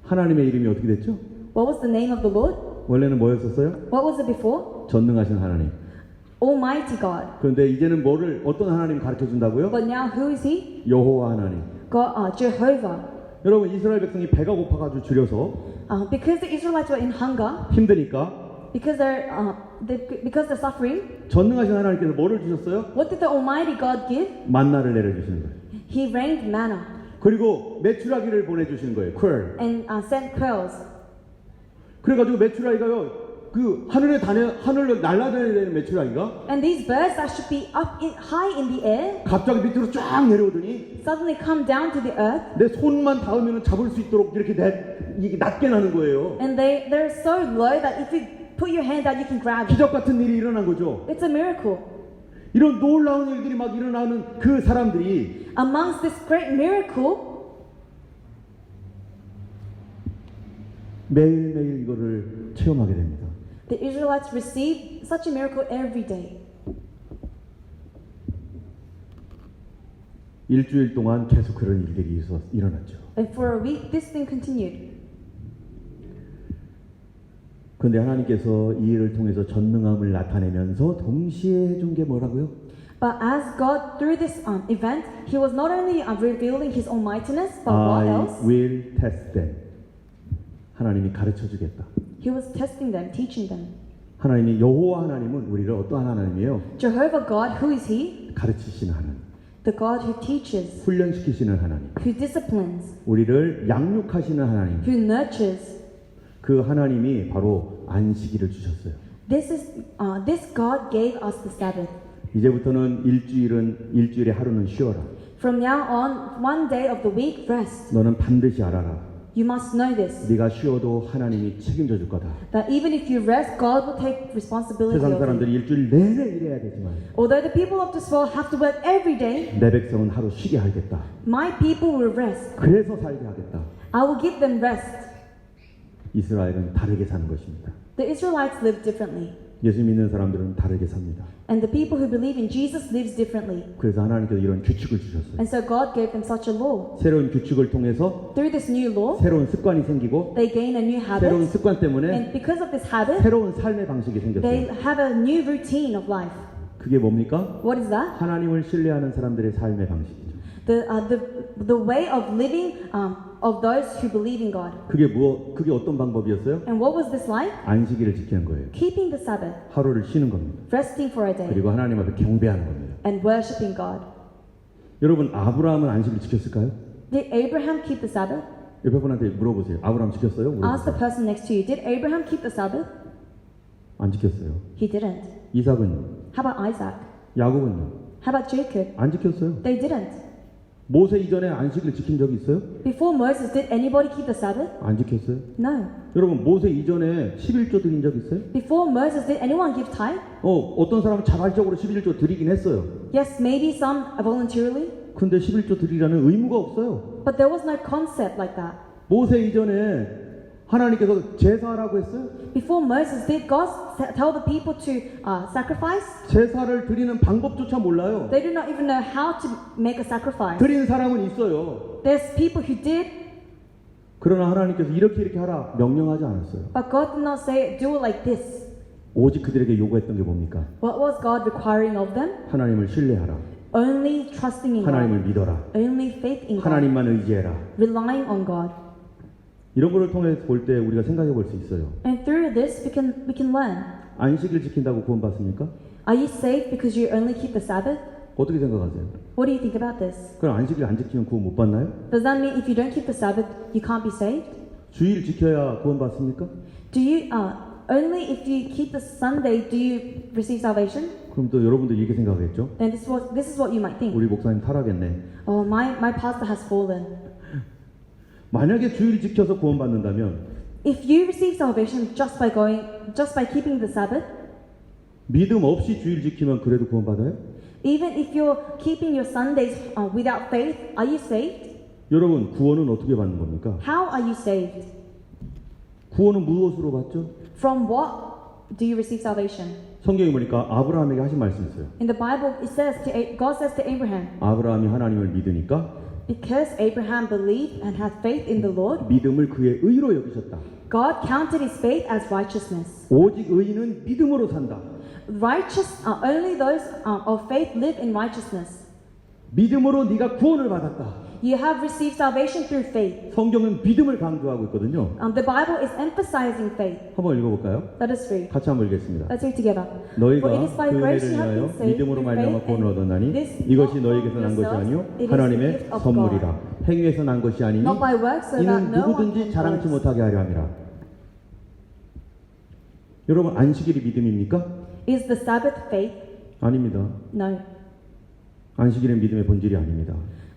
하나님의 이름이 어떻게 됐죠? What was the name of the Lord? 원래는 뭐였었어요? What was it before? 전능하신 하나님. Almighty God. 그런데 이제는 어떤 하나님 가르쳐 준다고요? But now who is He? 여호와 하나님. God, Jehovah. 여러분 이스라엘 백성이 배가 고파가지고 줄여서 Because the Israelites were in hunger, 힘드니까 because they're suffering, 전능하신 하나님께서 뭐를 주셨어요? what did the Almighty God give? 만나를 내려주시는 거예요. He rained manna 그리고 메추라기를 보내주시는 거예요. 퀄. and sent quails. 그래가지고 메추라기가요. 그 하늘을 날아다니는 메추라기가 And these birds that should be high in the air 갑자기 밑으로 쫙 내려오더니 suddenly come down to the earth, 내 손만 닿으면 잡을 수 있도록 이렇게 이게 낮게 나는 거예요. and they're so low that if you put your hand out, you can grab it. 기적 같은 일이 일어난 거죠. It's a miracle. 이런 놀라운 일들이 막 일어나는 그 사람들이 Amongst this great miracle, 매일매일 이거를 체험하게 됩니다. the Israelites received such a miracle every day. 일주일 동안 계속 그런 일들이 일어났죠. And for a week, this thing continued. 그런데 하나님께서 이 일을 통해서 전능함을 나타내면서 동시에 해준 게 뭐라고요? But as God, through this event, He was not only revealing His almightiness, but what I else? will test them. 하나님이 가르쳐 주겠다. He was testing them, teaching them. 하나님이 여호와 하나님은 우리를 어떠한 하나님이에요? Jehovah God, who is He? 가르치시는 하나님, The God who teaches, 훈련시키시는 하나님, who disciplines, 우리를 양육하시는 하나님. who nurtures. 그 하나님이 바로 안식일을 주셨어요. This God gave us the Sabbath. 이제부터는 일주일의 하루는 쉬어라. From now on, one day of the week, rest. 너는 반드시 알아라. You must know this, 네가 쉬어도 하나님이 책임져 줄 거다. that even if you rest, God will take responsibility 세상 of you. 사람들이 일주일 내내 일해야 되지만 Although the people of this world have to work every day, 내 백성은 하루 쉬게 하겠다. my people will rest. 그래서 살게 하겠다. I will give them rest. 이스라엘은 다르게 사는 것입니다. The Israelites live differently, 예수 믿는 사람들은 다르게 삽니다. and the people who believe in Jesus lives differently. 그래서 하나님께서 이런 규칙을 주셨어요. And so God gave them such a law. 새로운 규칙을 통해서 Through this new law, 새로운 습관이 생기고 they gain a new 새로운 habit, 습관 때문에 and because of this habit, 새로운 삶의 방식이 they 생겼어요. have a new routine of life. 그게 뭡니까? What is that? 하나님을 신뢰하는 사람들의 삶의 방식이죠. The way of living of those who believe in God. 그게 어떤 방법이었어요? And what was this like? 안식일을 지키는 거예요. Keeping the Sabbath, 하루를 쉬는 겁니다. resting for a day, 그리고 하나님 앞에 경배하는 겁니다. and worshiping God. 여러분 아브라함은 안식일 지켰을까요? Did Abraham keep the Sabbath? 옆에 분한테 물어보세요. 아브라함 지켰어요? Ask the 물어보세요. person next to you. Did Abraham keep the Sabbath? 안 지켰어요. He didn't. 이삭은요? How about Isaac? 야곱은요? How about Jacob? 안 지켰어요. They didn't. 모세 이전에 안식일 지킨 적이 있어요? Before Moses, did anybody keep the Sabbath? 안 지켰어요. No. 여러분 모세 이전에 11조 드린 적 있어요? Before Moses, did anyone give tithe? 어떤 사람은 자발적으로 11조 드리긴 했어요. Yes, maybe some voluntarily, 근데 11조 드리라는 의무가 없어요. but there was no concept like that. 모세 이전에 하나님께서 제사하라고 했어요? Before Moses, did God tell the people to sacrifice? 제사를 드리는 방법조차 몰라요. They do not even know how to make a sacrifice. 드린 사람은 있어요. There's people who did, 그러나 하나님께서 이렇게 하라 명령하지 않았어요. but God did not say, do it like this. 오직 그들에게 요구했던 게 뭡니까? What was God requiring of them? 하나님을 신뢰하라. Only trusting in 하나님을 God. 믿어라. Only faith in God. 하나님만 의지해라. Relying on God. 이런 거를 통해 볼 때 우리가 생각해 볼 수 있어요. And through this, we can learn. 안식일 지킨다고 구원받습니까? Are you saved because you only keep the Sabbath? 어떻게 생각하세요? What do you think about this? 그럼 안식일 안 지키면 구원 못 받나요? Does that mean if you don't keep the Sabbath, you can't be saved? 주일 지켜야 구원받습니까? Do you only if you keep the Sunday do you receive salvation? 그럼 또 여러분도 이렇게 생각하겠죠? Then this is what you might think. 우리 목사님 타락했네. Oh, my pastor has fallen. 만약에 주일 지켜서 구원받는다면 If you receive salvation just by keeping the Sabbath, 믿음 없이 주일 지키면 그래도 구원받아요? even if you're keeping your Sundays without faith, are you saved? 여러분 구원은 어떻게 받는 겁니까? How are you saved? 구원은 무엇으로 받죠? From what do you receive salvation? 성경에 보니까 아브라함에게 하신 말씀이 있어요. In the Bible, God says to Abraham, 아브라함이 하나님을 믿으니까 because Abraham believed and had faith in the Lord, 믿음을 그의 의로 여기셨다. God counted his faith as righteousness. 오직 의인은 믿음으로 산다. Only those of faith live in righteousness. 믿음으로 네가 구원을 받았다. You have received salvation through faith. 성경은 믿음을 강조하고 있거든요. The Bible is emphasizing faith. 한번 읽어볼까요? Let us read. 같이 한번 읽겠습니다. Let's read together. 너희가 For it is by 그 grace 은혜를 you have 인하여 been saved 믿음으로 through 말미암아 faith, 구원을 and 얻었나니 this 이것이 not 너희에게서 난 것이 from 아니요 yourselves, it is the 하나님의 gift of 선물이라. God. 행위에서 난 것이 아니니 Not by works, so that 이는 no one 누구든지 can 자랑치 boast. 못하게 하려 함이라. 여러분, 안식일이 믿음입니까? Is the Sabbath faith? 아닙니다. No. 안식일은 믿음의 본질이 아닙니다.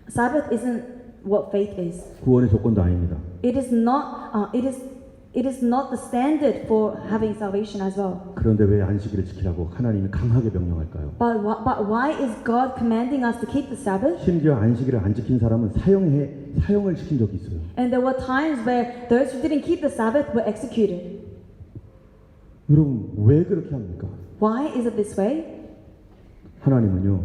Sabbath isn't what faith is. 구원의 조건도 아닙니다. It is not. It is not the standard for having salvation as well. 그런데 왜 안식일을 지키라고 하나님이 강하게 명령할까요? But why is God commanding us to keep the Sabbath? 심지어 안식일을 안 지킨 사람은 사형을 시킨 적이 있어요. And there were times where those who didn't keep the Sabbath were executed. 여러분, 왜 그렇게 합니까? Why is it this way? 하나님은요,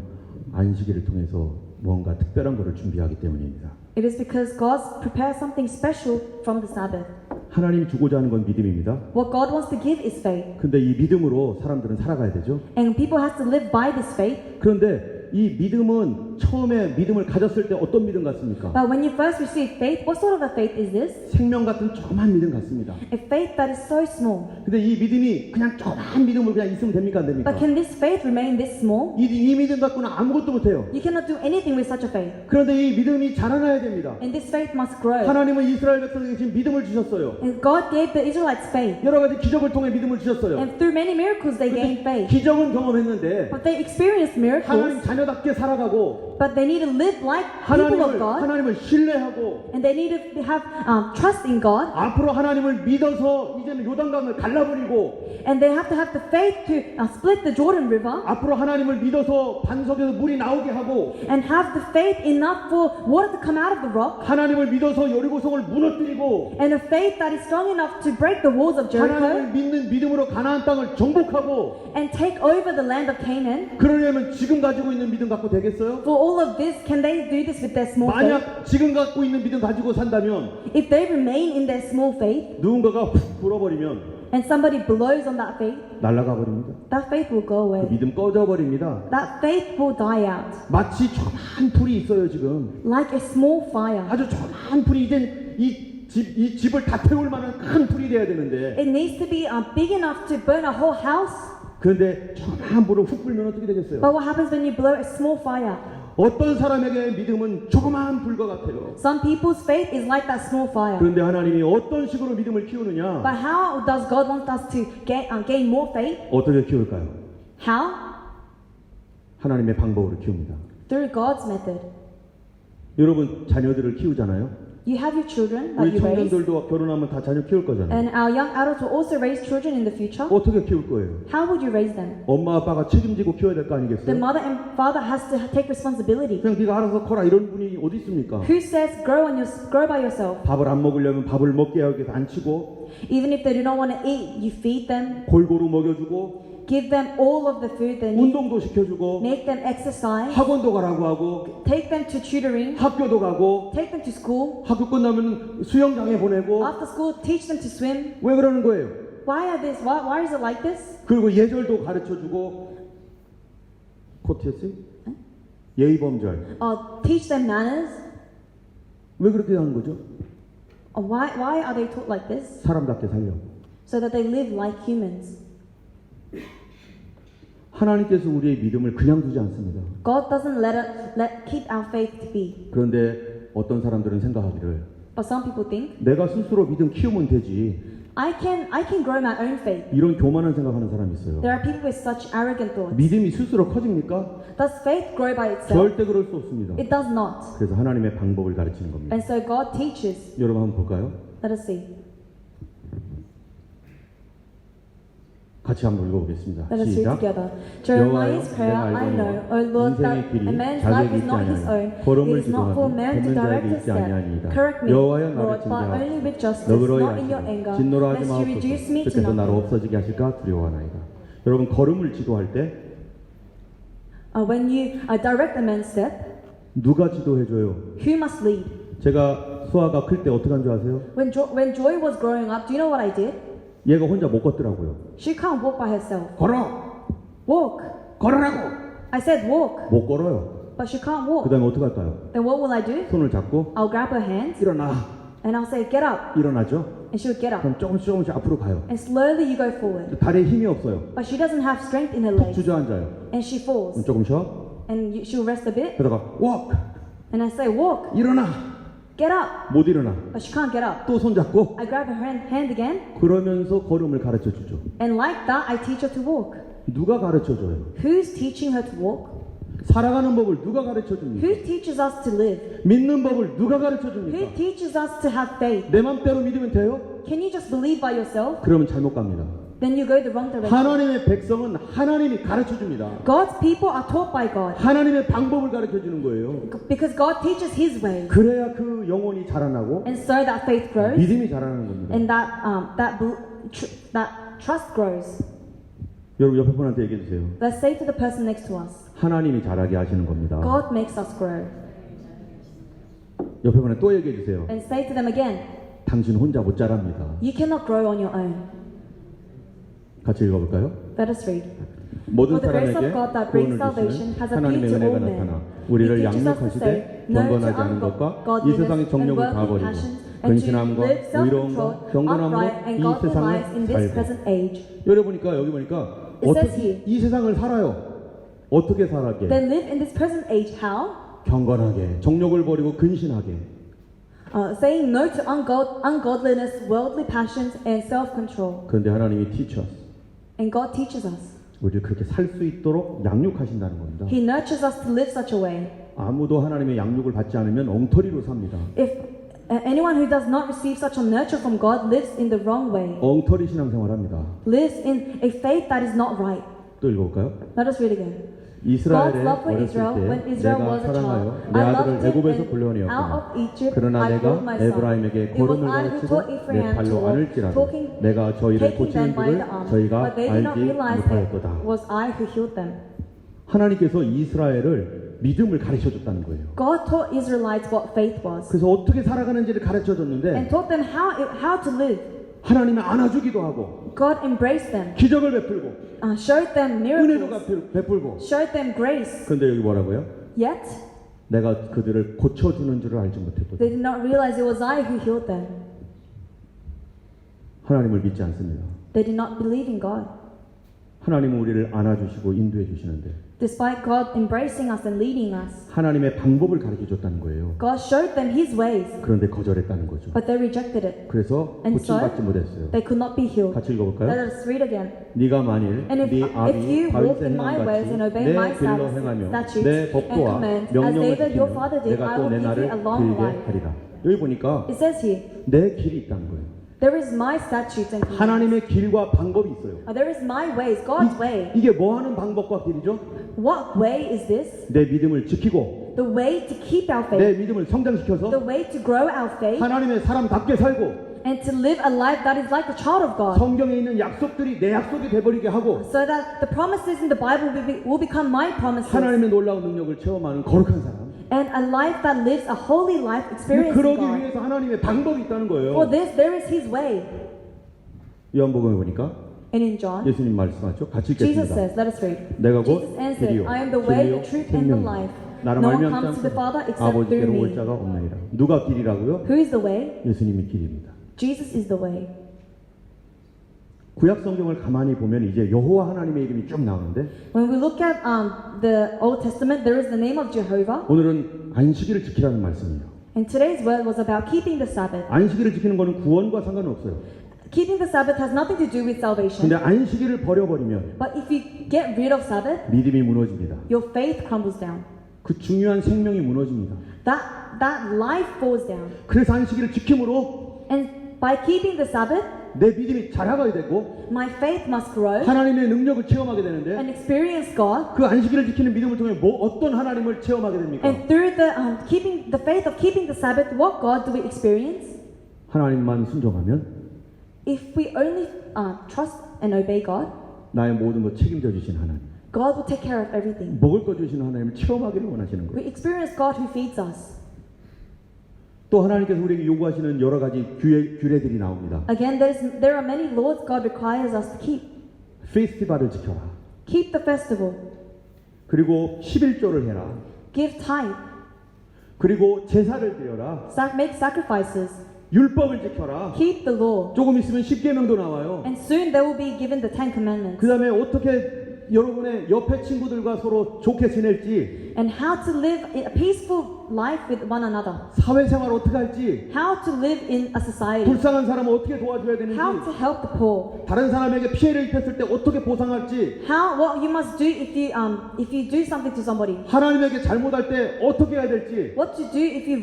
안식일을 통해서 뭔가 특별한 것을 준비하기 때문입니다. It is because God prepares something special from the Sabbath. 하나님이 주고자 하는 건 믿음입니다. What God wants to give is faith. 근데 이 믿음으로 사람들은 살아가야 되죠. And people have to live by this faith. 그런데 이 믿음은 처음에 믿음을 가졌을 때 어떤 믿음 같습니까? But when you first receive faith, what sort of a faith is this? 생명 같은 조그만 믿음 같습니다. A faith that is so small. 근데 이 믿음이 그냥 조그만 믿음으로 그냥 있으면 됩니까? 안 됩니까? But can this faith remain this small? 이 믿음 갖고는 아무것도 못해요. You cannot do anything with such a faith. 그런데 이 믿음이 자라나야 됩니다. And this faith must grow. 하나님은 이스라엘 백성에게 지금 믿음을 주셨어요. And God gave the Israelites faith. 여러 가지 기적을 통해 믿음을 주셨어요. And through many miracles they gained faith. 기적은 경험했는데 But they experienced miracles. 하나님 자녀답게 살아가고 But they need to live like people of God. 하나님을 신뢰하고 And they need to have trust in God. 앞으로 하나님을 믿어서 이제는 요단강을 갈라버리고 And they have to have the faith to split the Jordan River. 앞으로 하나님을 믿어서 반석에서 물이 나오게 하고 And have the faith enough for water to come out of the rock. 하나님을 믿어서 여리고성을 무너뜨리고 And a faith that is strong enough to break the walls of 하나님을 Jericho. 믿는 믿음으로 가나안 땅을 정복하고 And take over the land of Canaan. 그러려면 지금 가지고 있는 믿음 갖고 되겠어요? For all of this, can they do this with their small faith? 만약 지금 갖고 있는 믿음 가지고 산다면 If they remain in their small faith 누군가가 훅 불어버리면 and somebody blows on that faith, 날아가 버립니다. that faith will go 그 away. 믿음 꺼져 버립니다. That faith will die out. 마치 조그만 불이 있어요 지금. Like a small fire. 아주 조그만 불이 이제 이 집을 다 태울 만한 큰 불이 돼야 되는데 It needs to be big enough to burn a whole house. 그런데 조그만 불을 훅 불면 어떻게 되겠어요? But what happens when you blow a small fire? 어떤 사람에게 믿음은 조그만 불과 같아요. Some people's faith is like that small fire. 그런데 하나님이 어떤 식으로 믿음을 키우느냐? But how does God want us to gain more faith? 어떻게 키울까요? How? 하나님의 방법으로 키웁니다. Through God's method. 여러분 자녀들을 키우잖아요. You have your children that 우리 you raise. 청년들도 결혼하면 다 자녀 키울 거잖아요. And our young adults will also raise children in the future. 어떻게 키울 거예요? How would you raise them? 엄마 아빠가 책임지고 키워야 될 거 The 아니겠어요? mother and father has to take responsibility. 그냥 네가 알아서 커라 이런 분이 어디 있습니까? Who says grow by yourself? 밥을 안 먹으려면 밥을 먹게 하기 위해서 안 치고 Even if they do not want to eat, you feed them, 골고루 먹여주고 give them all of the food they need, 운동도 시켜주고 make them exercise, 학원도 가라고 하고 take them to tutoring, 학교도 가고 take them to school. 학교 끝나면 수영장에 보내고 After school, teach them to swim. 왜 그러는 거예요? Why is it like this? 그리고 예절도 가르쳐주고 코테스 예의범절 Teach them manners. 왜 그렇게 하는 거죠? Why are they taught like this? 사람답게 살려고. So that they live like humans. 하나님께서 우리의 믿음을 그냥 두지 않습니다. God doesn't let keep our faith to be. 그런데 어떤 사람들은 생각하기를 But some people think 내가 스스로 믿음 키우면 되지. I can grow my own faith. 이런 교만한 생각하는 사람이 있어요. There are people with such arrogant thoughts. 믿음이 스스로 커집니까? Does faith grow by itself? 절대 그럴 수 없습니다. It does not. 그래서 하나님의 방법을 가르치는 겁니다. And so God teaches. 여러분 한번 볼까요? Let us see. 같이 한번 읽어보겠습니다. Let us read 시작. together. Jeremiah's prayer, I know, O Lord, that 인생의 길이 a man's life 자격이 is 있지 not his own. 아니하니 걸음을 It is not for 지도하며 man to 걷는 direct 자에게 his 있지 step. 아니하니이다. Correct me, 여호와여 나를 Lord, but 징계하옵소서. only with justice, 너그러이 not in your 하시고 anger, 진노로 하지 lest you reduce me 마옵소서. to 주께서 나를 nothing. 없어지게 하실까 두려워하나이다. 여러분 걸음을 지도할 때 When you direct a man's step, 누가 지도해줘요? who must lead? 제가 수아가 클 때 어떻게 한 줄 아세요? When Joy was growing up, do you know what I did? 얘가 혼자 못 걷더라고요. She can't walk by herself. 걸어! Walk. 걸으라고! I said walk. 못 걸어요. but she can't 그 walk. 다음에 어떻게 할까요? Then what will I do? 손을 잡고 I'll grab her hands 일어나. and I'll say, get up. 일어나죠? And she'll get up. 그럼 조금씩 앞으로 가요. And slowly you go forward. 다리에 힘이 없어요. But she doesn't have strength in her 푹 legs. 주저앉아요. And she falls. 그럼 조금 쉬어. And she'll rest a bit. 그러다가 walk. And I say, walk. 일어나. Get up. 못 일어나. But she can't get up. 또 손 잡고 I grab her hand again. 그러면서 걸음을 가르쳐 주죠. And like that, I teach her to walk. 누가 가르쳐 줘요? Who's teaching her to walk? 살아가는 법을 누가 가르쳐 줍니까? Who teaches us to live? 믿는 법을 누가 가르쳐 Who 줍니까? teaches us to have faith? 내 맘대로 믿으면 돼요? Can you just believe by yourself? 그러면 잘못 갑니다. Then you go the wrong direction. 하나님의 백성은 하나님이 가르쳐 줍니다. God's people are taught by God 하나님의 방법을 가르쳐 주는 거예요. because God teaches His way, 그래야 그 영혼이 자라나고 and so that faith grows, 믿음이 자라나는 겁니다. and that trust grows. 여러분 옆에 분한테 얘기해 주세요. Let's say to the person next to us, 하나님이 자라게 하시는 겁니다. God makes us grow, 옆에 분한테 또 얘기해 주세요. and say to them again, 당신 혼자 못 자랍니다. you cannot grow on your own. 같이 읽어볼까요? Let us read. 모든 For the grace 사람에게 of God that brings 구원을 salvation 주시는 has 하나님의 appeared to 은혜가 all 나타나 men. 우리를 He teaches us to 양육하시되 say no to 경건하지 않은 것과 이 ungodliness 세상의 and 정욕을 다 worldly 버리고 passions, and to 근신함과 live 의로움과 self-controlled, 경건함과 upright, and 이 godly 세상을 lives in this 살고. present age. 여기 보니까 It says 어떻게 here. 이 세상을 살아요? 어떻게 살아게? They live in this present age how? 경건하게, 정욕을 버리고 근신하게. Saying no to ungodliness, worldly passions, and self-control. 그런데 하나님이 teach us. And God teaches us. 우리를 그렇게 살 수 있도록 양육하신다는 겁니다. He nurtures us to live such a way. 아무도 하나님의 양육을 받지 않으면 엉터리로 삽니다. If anyone who does not receive such a nurture from God lives in the wrong way, 엉터리 신앙생활합니다. lives in a faith that is not right. 또 읽어볼까요? Let us read again. 이스라엘에 God's love for Israel 어렸을 when 때 Israel 내가 was a 사랑하여 child. 내 I 아들을 loved him 애굽에서 and 불러내었구나. out of Egypt 그러나 I 내가 brought my son. 에브라임에게 It was 걸음을 I who 가르치고 taught 내 Ephraim 발로 to walk, 안을지라도 talking, 내가 저희를 taking 고치는 them by 줄을 the arm. 저희가 But they did not 알지 realize that 못하였도다. it was I who healed them. 하나님께서 이스라엘을 믿음을 가르쳐 줬다는 거예요. God taught Israelites what faith was 그래서 어떻게 살아가는지를 가르쳐 줬는데 and taught them how to live. 하나님이 안아주기도 하고 God embraced them, 기적을 베풀고 showed them 은혜도 miracles, 베풀고. showed them grace. 그런데 여기 뭐라고요? Yet 내가 그들을 고쳐주는 줄을 알지 못했도다. they did not realize it was I who healed them. 하나님을 믿지 않습니다. They did not believe in God. 하나님은 우리를 안아주시고 인도해 주시는데 Despite God embracing us and leading us, 하나님의 방법을 가르쳐 줬다는 거예요. God showed them His ways, 그런데 거절했다는 거죠. but they rejected it. 그래서 And so? 고침받지 못했어요. They could not be healed. 같이 Let 읽어볼까요? us read again. 네가 만일 And 네 if 아비 you walk 다윗의 in my ways 행함같이 and obey 내 my 길로 행하며 statutes 내 and 법도와 commands, as 명령을 David your 지키면 father did, 내가 I 또 will 내 give 나를 you a long 길게 life. 하리라. 여기 보니까 It says here, 내 길이 있다는 거예요. there is my statutes and commands. 하나님의 길과 방법이 있어요. There is my ways, God's way. 이게 뭐 하는 방법과 길이죠? What way is this? 내 믿음을 지키고 The way to keep our 내 faith, 믿음을 the 성장시켜서 way to grow our faith, 하나님의 사람답게 살고 and to live a life that is like the child of God. 성경에 있는 약속들이 내 약속이 돼버리게 하고 So that the promises in the Bible will become my promises. 하나님의 놀라운 능력을 체험하는 거룩한 사람. And a life that lives a holy life 근데 experiencing 그러기 God. 위해서 하나님의 방법이 있다는 For 거예요. this, there is His way. 요한복음에 보니까 And in John, 예수님 말씀하죠. 같이 Jesus 읽겠습니다. says, let us read. 내가 곧 Jesus answered, 길이요 I am the way, 진리요 the truth, and the 생명이요 life. 나를 No one 말미암지 comes to the Father 않고 except through 아버지께로 올 me. 자가 없느니라. 누가 길이라고요? Who is the way? 예수님이 길입니다. Jesus is the way. 구약 성경을 가만히 보면 이제 여호와 하나님의 이름이 쭉 나오는데 When we look at the Old Testament, there is the name of Jehovah. 오늘은 안식일을 지키라는 말씀이에요. And today's word was about keeping the Sabbath. 안식일을 지키는 것은 구원과 상관은 없어요. Keeping the Sabbath has nothing to do with salvation. 근데 안식일을 버려버리면 But if you get rid of Sabbath, 믿음이 무너집니다. your faith crumbles down. 그 중요한 생명이 무너집니다. That life falls down. 그래서 안식일을 지킴으로 And by keeping the Sabbath, 내 믿음이 자라가야 되고 my faith must grow 하나님의 능력을 체험하게 되는데 and experience God. 그 안식일을 지키는 믿음을 통해 어떤 하나님을 체험하게 됩니까? And through the keeping the faith of keeping the Sabbath, what God do we experience? 하나님만 순종하면 If we only trust and obey God, 나의 모든 것 책임져 주신 하나님, God will take care of everything. 먹을 것 주시는 하나님을 체험하기를 원하시는 거예요. We experience God who feeds us. 또 하나님께서 우리에게 요구하시는 여러 가지 규례들이 나옵니다. Again, there are many laws God requires us to keep. 페스티벌을 지켜라. Keep the festival. 그리고 11조를 해라. Give tithe. 그리고 제사를 드려라. Make sacrifices. 율법을 지켜라. Keep the law. 조금 있으면 십계명도 나와요. And soon they will be given the Ten Commandments. 그 다음에 어떻게 여러분의 옆에 친구들과 서로 좋게 지낼지, And how to live a peaceful life with one another. 사회생활 어떻게 할지, How to live in a society. 불쌍한 사람을 어떻게 도와줘야 되는지, How to help the poor. 다른 사람에게 피해를 입혔을 때 어떻게 보상할지, What you must do if you do something to somebody. 하나님에게 잘못할 때 어떻게 해야 될지, What to do if you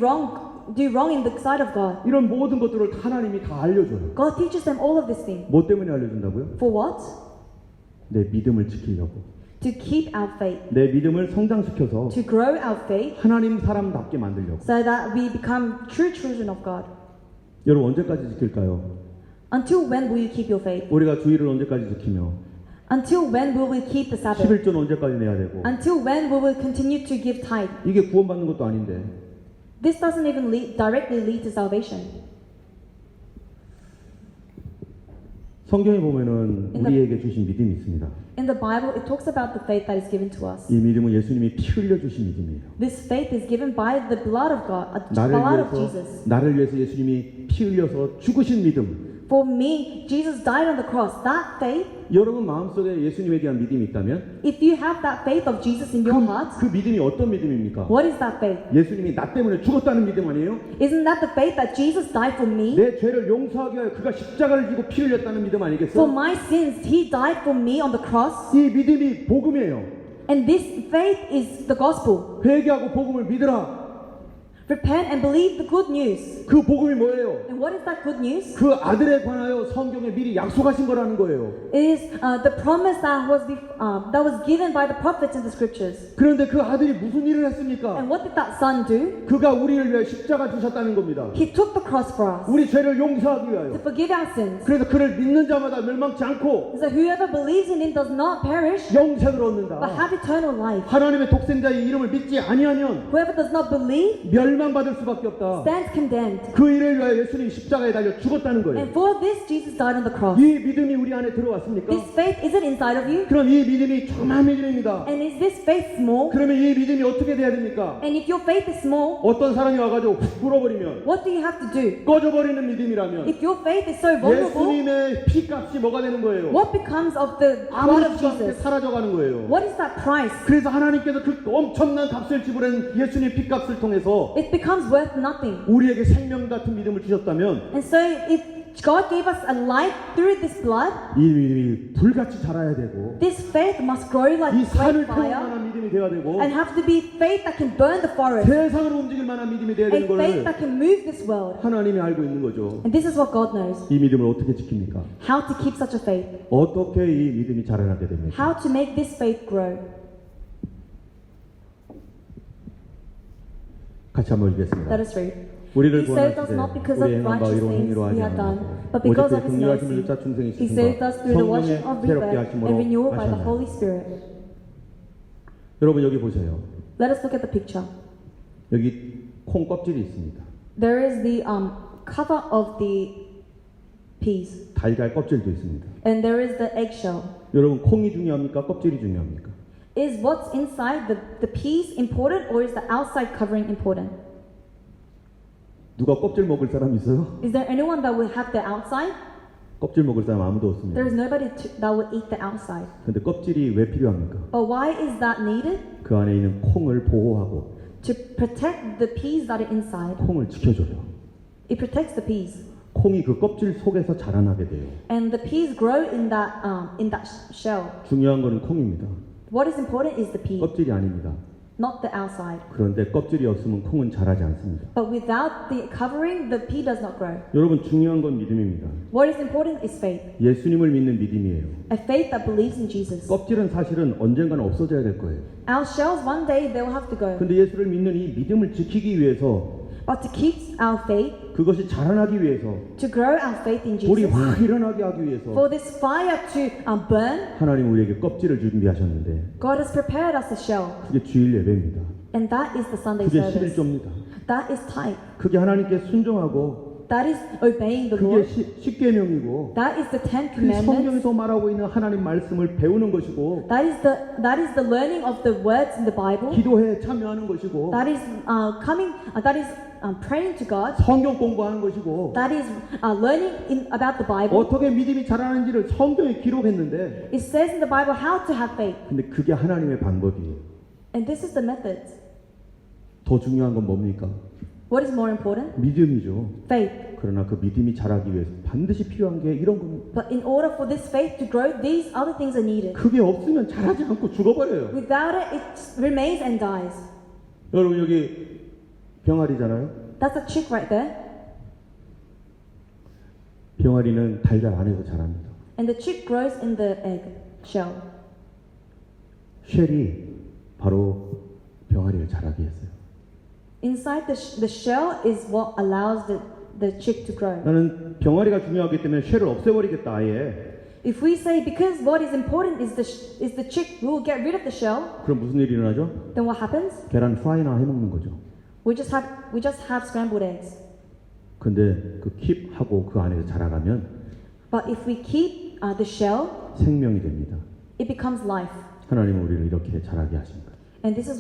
do wrong in the sight of God. 이런 모든 것들을 하나님이 다 알려줘요. God teaches them all of these things. 뭐 때문에 알려준다고요? For what? 내 믿음을 지키려고. To keep our faith. 내 믿음을 성장시켜서 To grow our faith 하나님 사람답게 만들려고. so that we become true children of God. 여러분 언제까지 지킬까요? Until when will you keep your faith? 우리가 주일을 언제까지 지키며, Until when will we keep the Sabbath? 11조는 언제까지 내야 되고, Until when will we continue to give tithe? 이게 구원받는 것도 아닌데. This doesn't even directly lead to salvation. 성경에 보면은 우리에게 주신 믿음이 있습니다. In the Bible, it talks about the faith that is given to us. 이 믿음은 예수님이 피 흘려 주신 믿음이에요. This faith is given by the blood of God, the blood of Jesus. 나를 위해서 예수님이 피 흘려서 죽으신 믿음. For me, Jesus died on the cross. That faith, 여러분 마음속에 예수님에 대한 믿음이 있다면 if you have that faith of Jesus in your heart, 그 믿음이 어떤 믿음입니까? what is that faith? 예수님이 나 때문에 죽었다는 믿음 아니에요? Isn't that the faith that Jesus died for me? 내 죄를 용서하기 위하여 그가 십자가를 지고 피 흘렸다는 믿음 For 아니겠어? my sins, He died for me on the cross. 이 믿음이 복음이에요. And this faith is the gospel. 회개하고 복음을 믿으라. Repent and believe the good news. 그 복음이 뭐예요? And what is that good news? 그 아들에 관하여 성경에 미리 약속하신 거라는 거예요. It is the promise that was given by the prophets in the scriptures. 그런데 그 아들이 무슨 일을 했습니까? And what did that son do? 그가 우리를 위해 십자가 주셨다는 겁니다. He took the cross for us 우리 죄를 용서하기 to 위하여. forgive our sins. 그래서 그를 믿는 자마다 멸망치 않고 So whoever believes in Him does not perish, 영생을 but 얻는다. have eternal life. 하나님의 독생자의 이름을 믿지 아니하면 Whoever does not believe 멸망받을 수밖에 없다. stands condemned. 그 일을 위하여 예수님이 십자가에 달려 죽었다는 거예요. And for this, Jesus died on the cross. 이 믿음이 우리 안에 들어왔습니까? This faith, is it inside of you? 그럼 이 믿음이 조그마한 믿음입니다. And is this faith small? 그러면 이 믿음이 어떻게 돼야 됩니까? And if your faith is small, 어떤 사람이 와가지고 훅 불어버리면 what do you have to do? 꺼져버리는 믿음이라면 If your faith is so vulnerable, 예수님의 피값이 뭐가 되는 거예요? what becomes of the blood 아무리 of 수없이 Jesus? 사라져가는 거예요. What is that price? 그래서 하나님께서 그 엄청난 값을 지불한 예수님 피값을 통해서 It becomes worth nothing. 우리에게 생명 같은 믿음을 주셨다면 And so if God gave us a life through this blood, 이 믿음이 불같이 자라야 되고 this faith must grow like 이 산을 great 태울 fire 만한 믿음이 돼야 되고 and have to be faith that can burn the forest, 세상을 움직일 만한 믿음이 돼야 a 되는 faith 걸 that can move this world. 하나님이 알고 있는 거죠. And this is what God knows. 이 믿음을 어떻게 지킵니까? How to keep such a faith. 어떻게 이 믿음이 자라나게 됩니까? How to make this faith grow. 같이 한번 읽겠습니다. Let us read. 우리를 He saved us 구원하시되 not because 우리 of 행함과 righteous 이로운 things 행위로 하지 we have done, 않고 but because 오직 of 그 His 긍휼하심을 mercy. 자 충성히 He saved us through the 성령의 washing of 새롭게 rebirth 하심으로 and renewal by the 하셨나니. Holy Spirit. 여러분 여기 보세요. Let us look at the picture. 여기 콩 껍질이 있습니다. There is the cover of the peas, 달걀 껍질도 있습니다. and there is the eggshell. 여러분 콩이 중요합니까? 껍질이 중요합니까? Is what's inside the peas important, or is the outside covering important? 누가 껍질 먹을 사람 있어요? Is there anyone that will have the outside? 껍질 먹을 사람 아무도 없습니다. There is nobody that will eat the outside. 근데 껍질이 왜 필요합니까? But why is that needed? 그 안에 있는 콩을 보호하고 To protect the peas that are inside. 콩을 지켜줘요. It protects the peas. 콩이 그 껍질 속에서 자라나게 돼요. And the peas grow in that shell. 중요한 거는 콩입니다. What is important is the pea, 껍질이 아닙니다. not the outside. 그런데 껍질이 없으면 콩은 자라지 않습니다. But without the covering, the pea does not grow. 여러분 중요한 건 믿음입니다. What is important is faith. 예수님을 믿는 믿음이에요. A faith that believes in Jesus. 껍질은 사실은 언젠가는 없어져야 될 거예요. Our shells, one day they will have to go. 근데 예수를 믿는 이 믿음을 지키기 위해서 But to keep our faith, 그것이 자라나기 위해서 to grow our faith in 불이 Jesus, 확 일어나게 하기 위해서 for this fire to burn, 하나님 우리에게 껍질을 준비하셨는데 God has prepared us a shell. 그게 주일 예배입니다. And that is the Sunday 그게 service. 11조입니다. That is tithe. 그게 하나님께 순종하고 That is obeying the 그게 Lord. 십계명이고 That is the Ten 그 Commandments. 성경에서 말하고 있는 하나님 말씀을 배우는 것이고 That is the learning of the words in the Bible. 기도에 참여하는 것이고 That is praying to God. 성경 공부하는 것이고 That is learning about the Bible. 어떻게 믿음이 자라는지를 성경에 기록했는데 It says in the Bible how to have faith. 근데 그게 하나님의 방법이에요. And this is the method. 더 중요한 건 뭡니까? What is more important? 믿음이죠. Faith. 그러나 그 믿음이 자라기 위해서 반드시 필요한 게 이런 겁니다. But in order for this faith to grow, these other things are needed. 그게 없으면 자라지 않고 죽어버려요. Without it, it remains and dies. 여러분 여기 병아리잖아요. That's a chick right there. 병아리는 달걀 안에서 자랍니다. And the chick grows in the egg shell. 쉘이 바로 병아리를 자라게 했어요. Inside the shell is what allows the chick to grow. 나는 병아리가 중요하기 때문에 쉘을 없애버리겠다 아예. If we say because what is important is the chick, we will get rid of the shell. 그럼 무슨 일이 일어나죠? Then what happens? 계란 프라이나 해먹는 거죠. We just have scrambled eggs. 근데 그 킵하고 그 안에서 자라가면 But if we keep the shell, 생명이 됩니다. it becomes life. 하나님은 우리를 이렇게 자라게 하신 거예요. And this is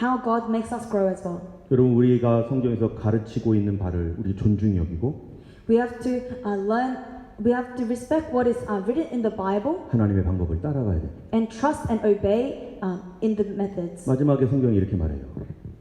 how God makes us grow as well. 여러분 우리가 성경에서 가르치고 있는 바를 우리 존중히 여기고 We have to learn. We have to respect what is written in the Bible 하나님의 방법을 따라가야 돼요. and trust and obey in the methods. 마지막에 성경이 이렇게 말해요.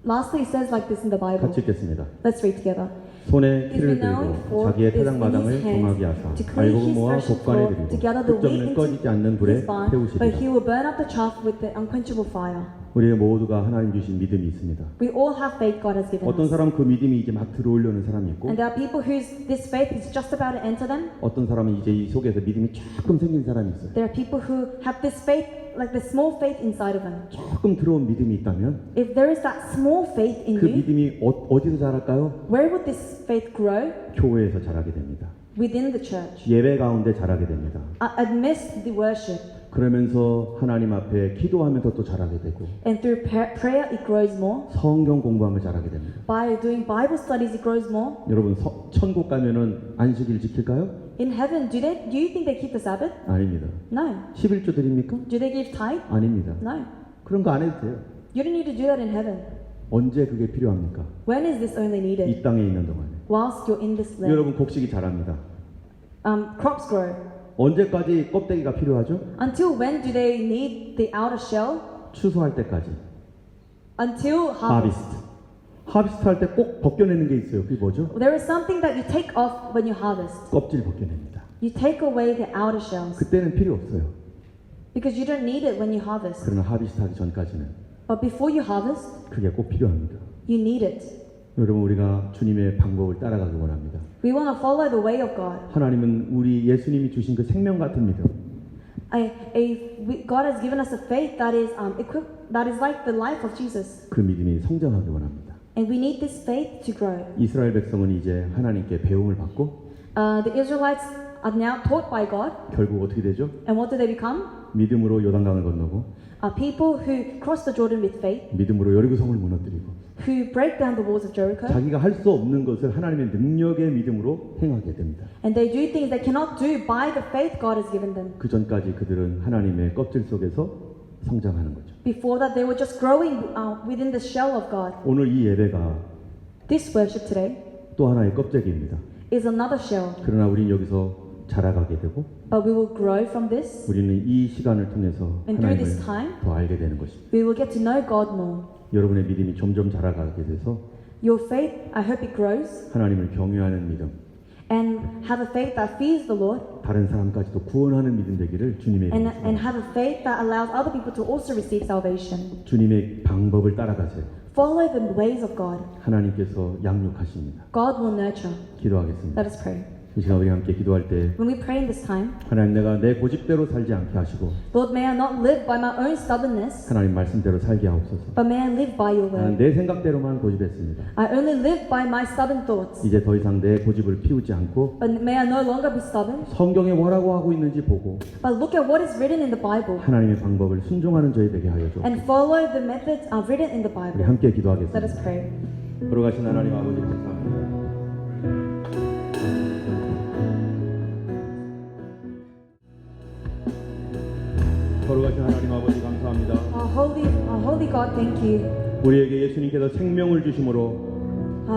Lastly, it says like this in the Bible. 같이 읽겠습니다. Let's read together. 손에 Is 키를 renowned 들고 for 자기의 is 태장 in 마당을 his hands 정하게 하사 to clean 알곡을 his 모아 threshing 곡간에 floor, 드리고 to gather the wheat 흙정는 꺼지지 않는 into 불에 his barn, but 태우시리라. he will burn up the chaff with the unquenchable fire. 우리 모두가 하나님 주신 믿음이 있습니다. We all have faith God has given 어떤 us. 사람은 그 믿음이 이제 막 들어오려는 사람이 있고 And there are people whose this faith is just about to enter them. 어떤 사람은 이제 이 속에서 믿음이 조금 생긴 사람이 있어요. There are people who have this faith, like the small faith inside of them. 조금 들어온 믿음이 있다면 If there is that small faith in 그 you, 믿음이 어디서 자랄까요? where would this faith grow? 교회에서 자라게 됩니다. Within the church. 예배 가운데 자라게 됩니다. Amidst the worship. 그러면서 하나님 앞에 기도하면서 또 자라게 되고 And through prayer it grows more. 성경 공부하면 자라게 됩니다. By doing Bible studies it grows more. 여러분 천국 가면은 안식일 지킬까요? In heaven, do you think they keep the Sabbath? 아닙니다. No. 11조 드립니까? Do they give tithe? 아닙니다. No. 그런 거 안 해도 돼요. You don't need to do that in heaven. 언제 그게 필요합니까? When is this only needed? 이 땅에 있는 동안에. Whilst you're in this land. 여러분 곡식이 자랍니다. Crops grow. 언제까지 껍데기가 필요하죠? Until when do they need the outer shell? 추수할 때까지. Until harvest. 하비스트. 하비스트 할 때 꼭 벗겨내는 게 있어요. 그게 뭐죠? There is something that you take off when you harvest. 껍질 벗겨냅니다. You take away the outer shells. 그때는 필요 없어요. Because you don't need it when you harvest. 그러나 하비스트 하기 전까지는 But before you harvest, 그게 꼭 필요합니다. you need it. 여러분 우리가 주님의 방법을 따라가기 원합니다. We want to follow the way of God. 하나님은 우리 예수님이 주신 그 생명 같은 믿음, God has given us a faith that is like the life of Jesus. 그 믿음이 성장하기 원합니다. And we need this faith to grow. 이스라엘 백성은 이제 하나님께 배움을 받고 The Israelites are now taught by God. 결국 어떻게 되죠? And what do they become? 믿음으로 요단강을 건너고 People who cross the Jordan with faith, 믿음으로 여리고성을 무너뜨리고 who break down the walls of Jericho, 자기가 할 수 없는 것을 하나님의 능력의 믿음으로 행하게 됩니다. and they do things they cannot do by the faith God has given them. 그 전까지 그들은 하나님의 껍질 속에서 성장하는 거죠. Before that, they were just growing within the shell of God. 오늘 이 예배가 This worship today 또 하나의 껍데기입니다. is another shell, 그러나 우리는 여기서 자라가게 되고 but we will grow from this. 우리는 이 시간을 통해서 And through 하나님을 this time, 더 알게 되는 것입니다. we will get to know God more. 여러분의 믿음이 점점 자라가게 돼서 Your faith, I hope it grows, 하나님을 경외하는 믿음, and have a faith that fears the Lord, 다른 사람까지도 구원하는 믿음 되기를 주님의 and 이름으로 have a faith that allows other people to also receive salvation. 주님의 방법을 따라가세요. Follow the ways of God. 하나님께서 양육하십니다. God will nurture. 기도하겠습니다. Let us pray. 이 시간 우리 함께 기도할 때 When we pray in this time, 하나님 내가 내 고집대로 살지 않게 하시고 Lord, may I not live by my own stubbornness, 하나님 말씀대로 살게 하옵소서. but may I live by your 나는 word. 내 생각대로만 고집했습니다. I only live by my stubborn thoughts, 이제 더 이상 내 고집을 피우지 않고 but may I no longer be stubborn, 성경에 뭐라고 하고 있는지 보고 but look at what is written in the Bible 하나님의 방법을 순종하는 저희 되게 하여 줘. and follow the methods written in the 우리 Bible. 함께 Let us 기도하겠습니다. pray. 걸어가신 하나님 아버지 감사합니다. 거룩하신 하나님 아버지 감사합니다. Our holy God, thank you. 우리에게 예수님께서 생명을 주심으로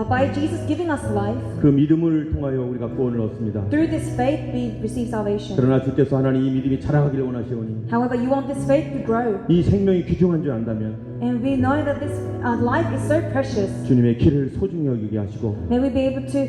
By Jesus giving us life, 그 믿음을 통하여 우리가 구원을 얻습니다. through this faith we receive salvation. 그러나 주께서 하나님 이 믿음이 자라가기를 원하시오니 However, you want this faith to grow. 이 생명이 귀중한 줄 안다면 And we know that this life is so precious. 주님의 길을 소중히 여기게 하시고 May we be able to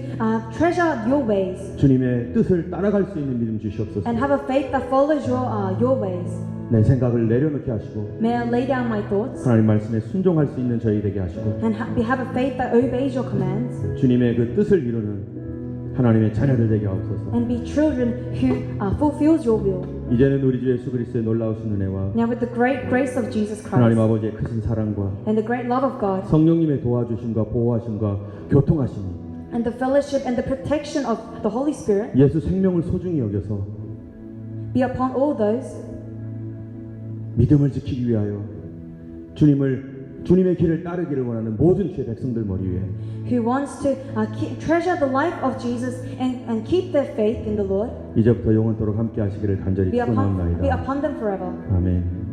treasure your ways 주님의 뜻을 따라갈 수 있는 믿음 주시옵소서. and have a faith that follows your ways. 내 생각을 내려놓게 하시고 May I lay down my thoughts 하나님 말씀에 순종할 수 있는 저희 되게 하시고 and have a faith that obeys your commands 주님의 그 뜻을 이루는 하나님의 자녀들 되게 하옵소서. and be children who fulfills your will. 이제는 우리 주 예수 그리스도의 놀라우신 은혜와 Now with the great grace of Jesus 하나님 Christ 아버지의 크신 사랑과 and the great love of God 성령님의 도와주심과 보호하심과 교통하심이 and the fellowship and the protection of the Holy Spirit 예수 생명을 소중히 여겨서 be upon all those 믿음을 지키기 위하여 주님의 길을 따르기를 원하는 모든 주의 백성들 머리 위에 who wants to treasure the life of Jesus and keep their faith in the Lord 이제부터 영원토록 함께 하시기를 간절히 be 축원합니다. upon them forever. 아멘.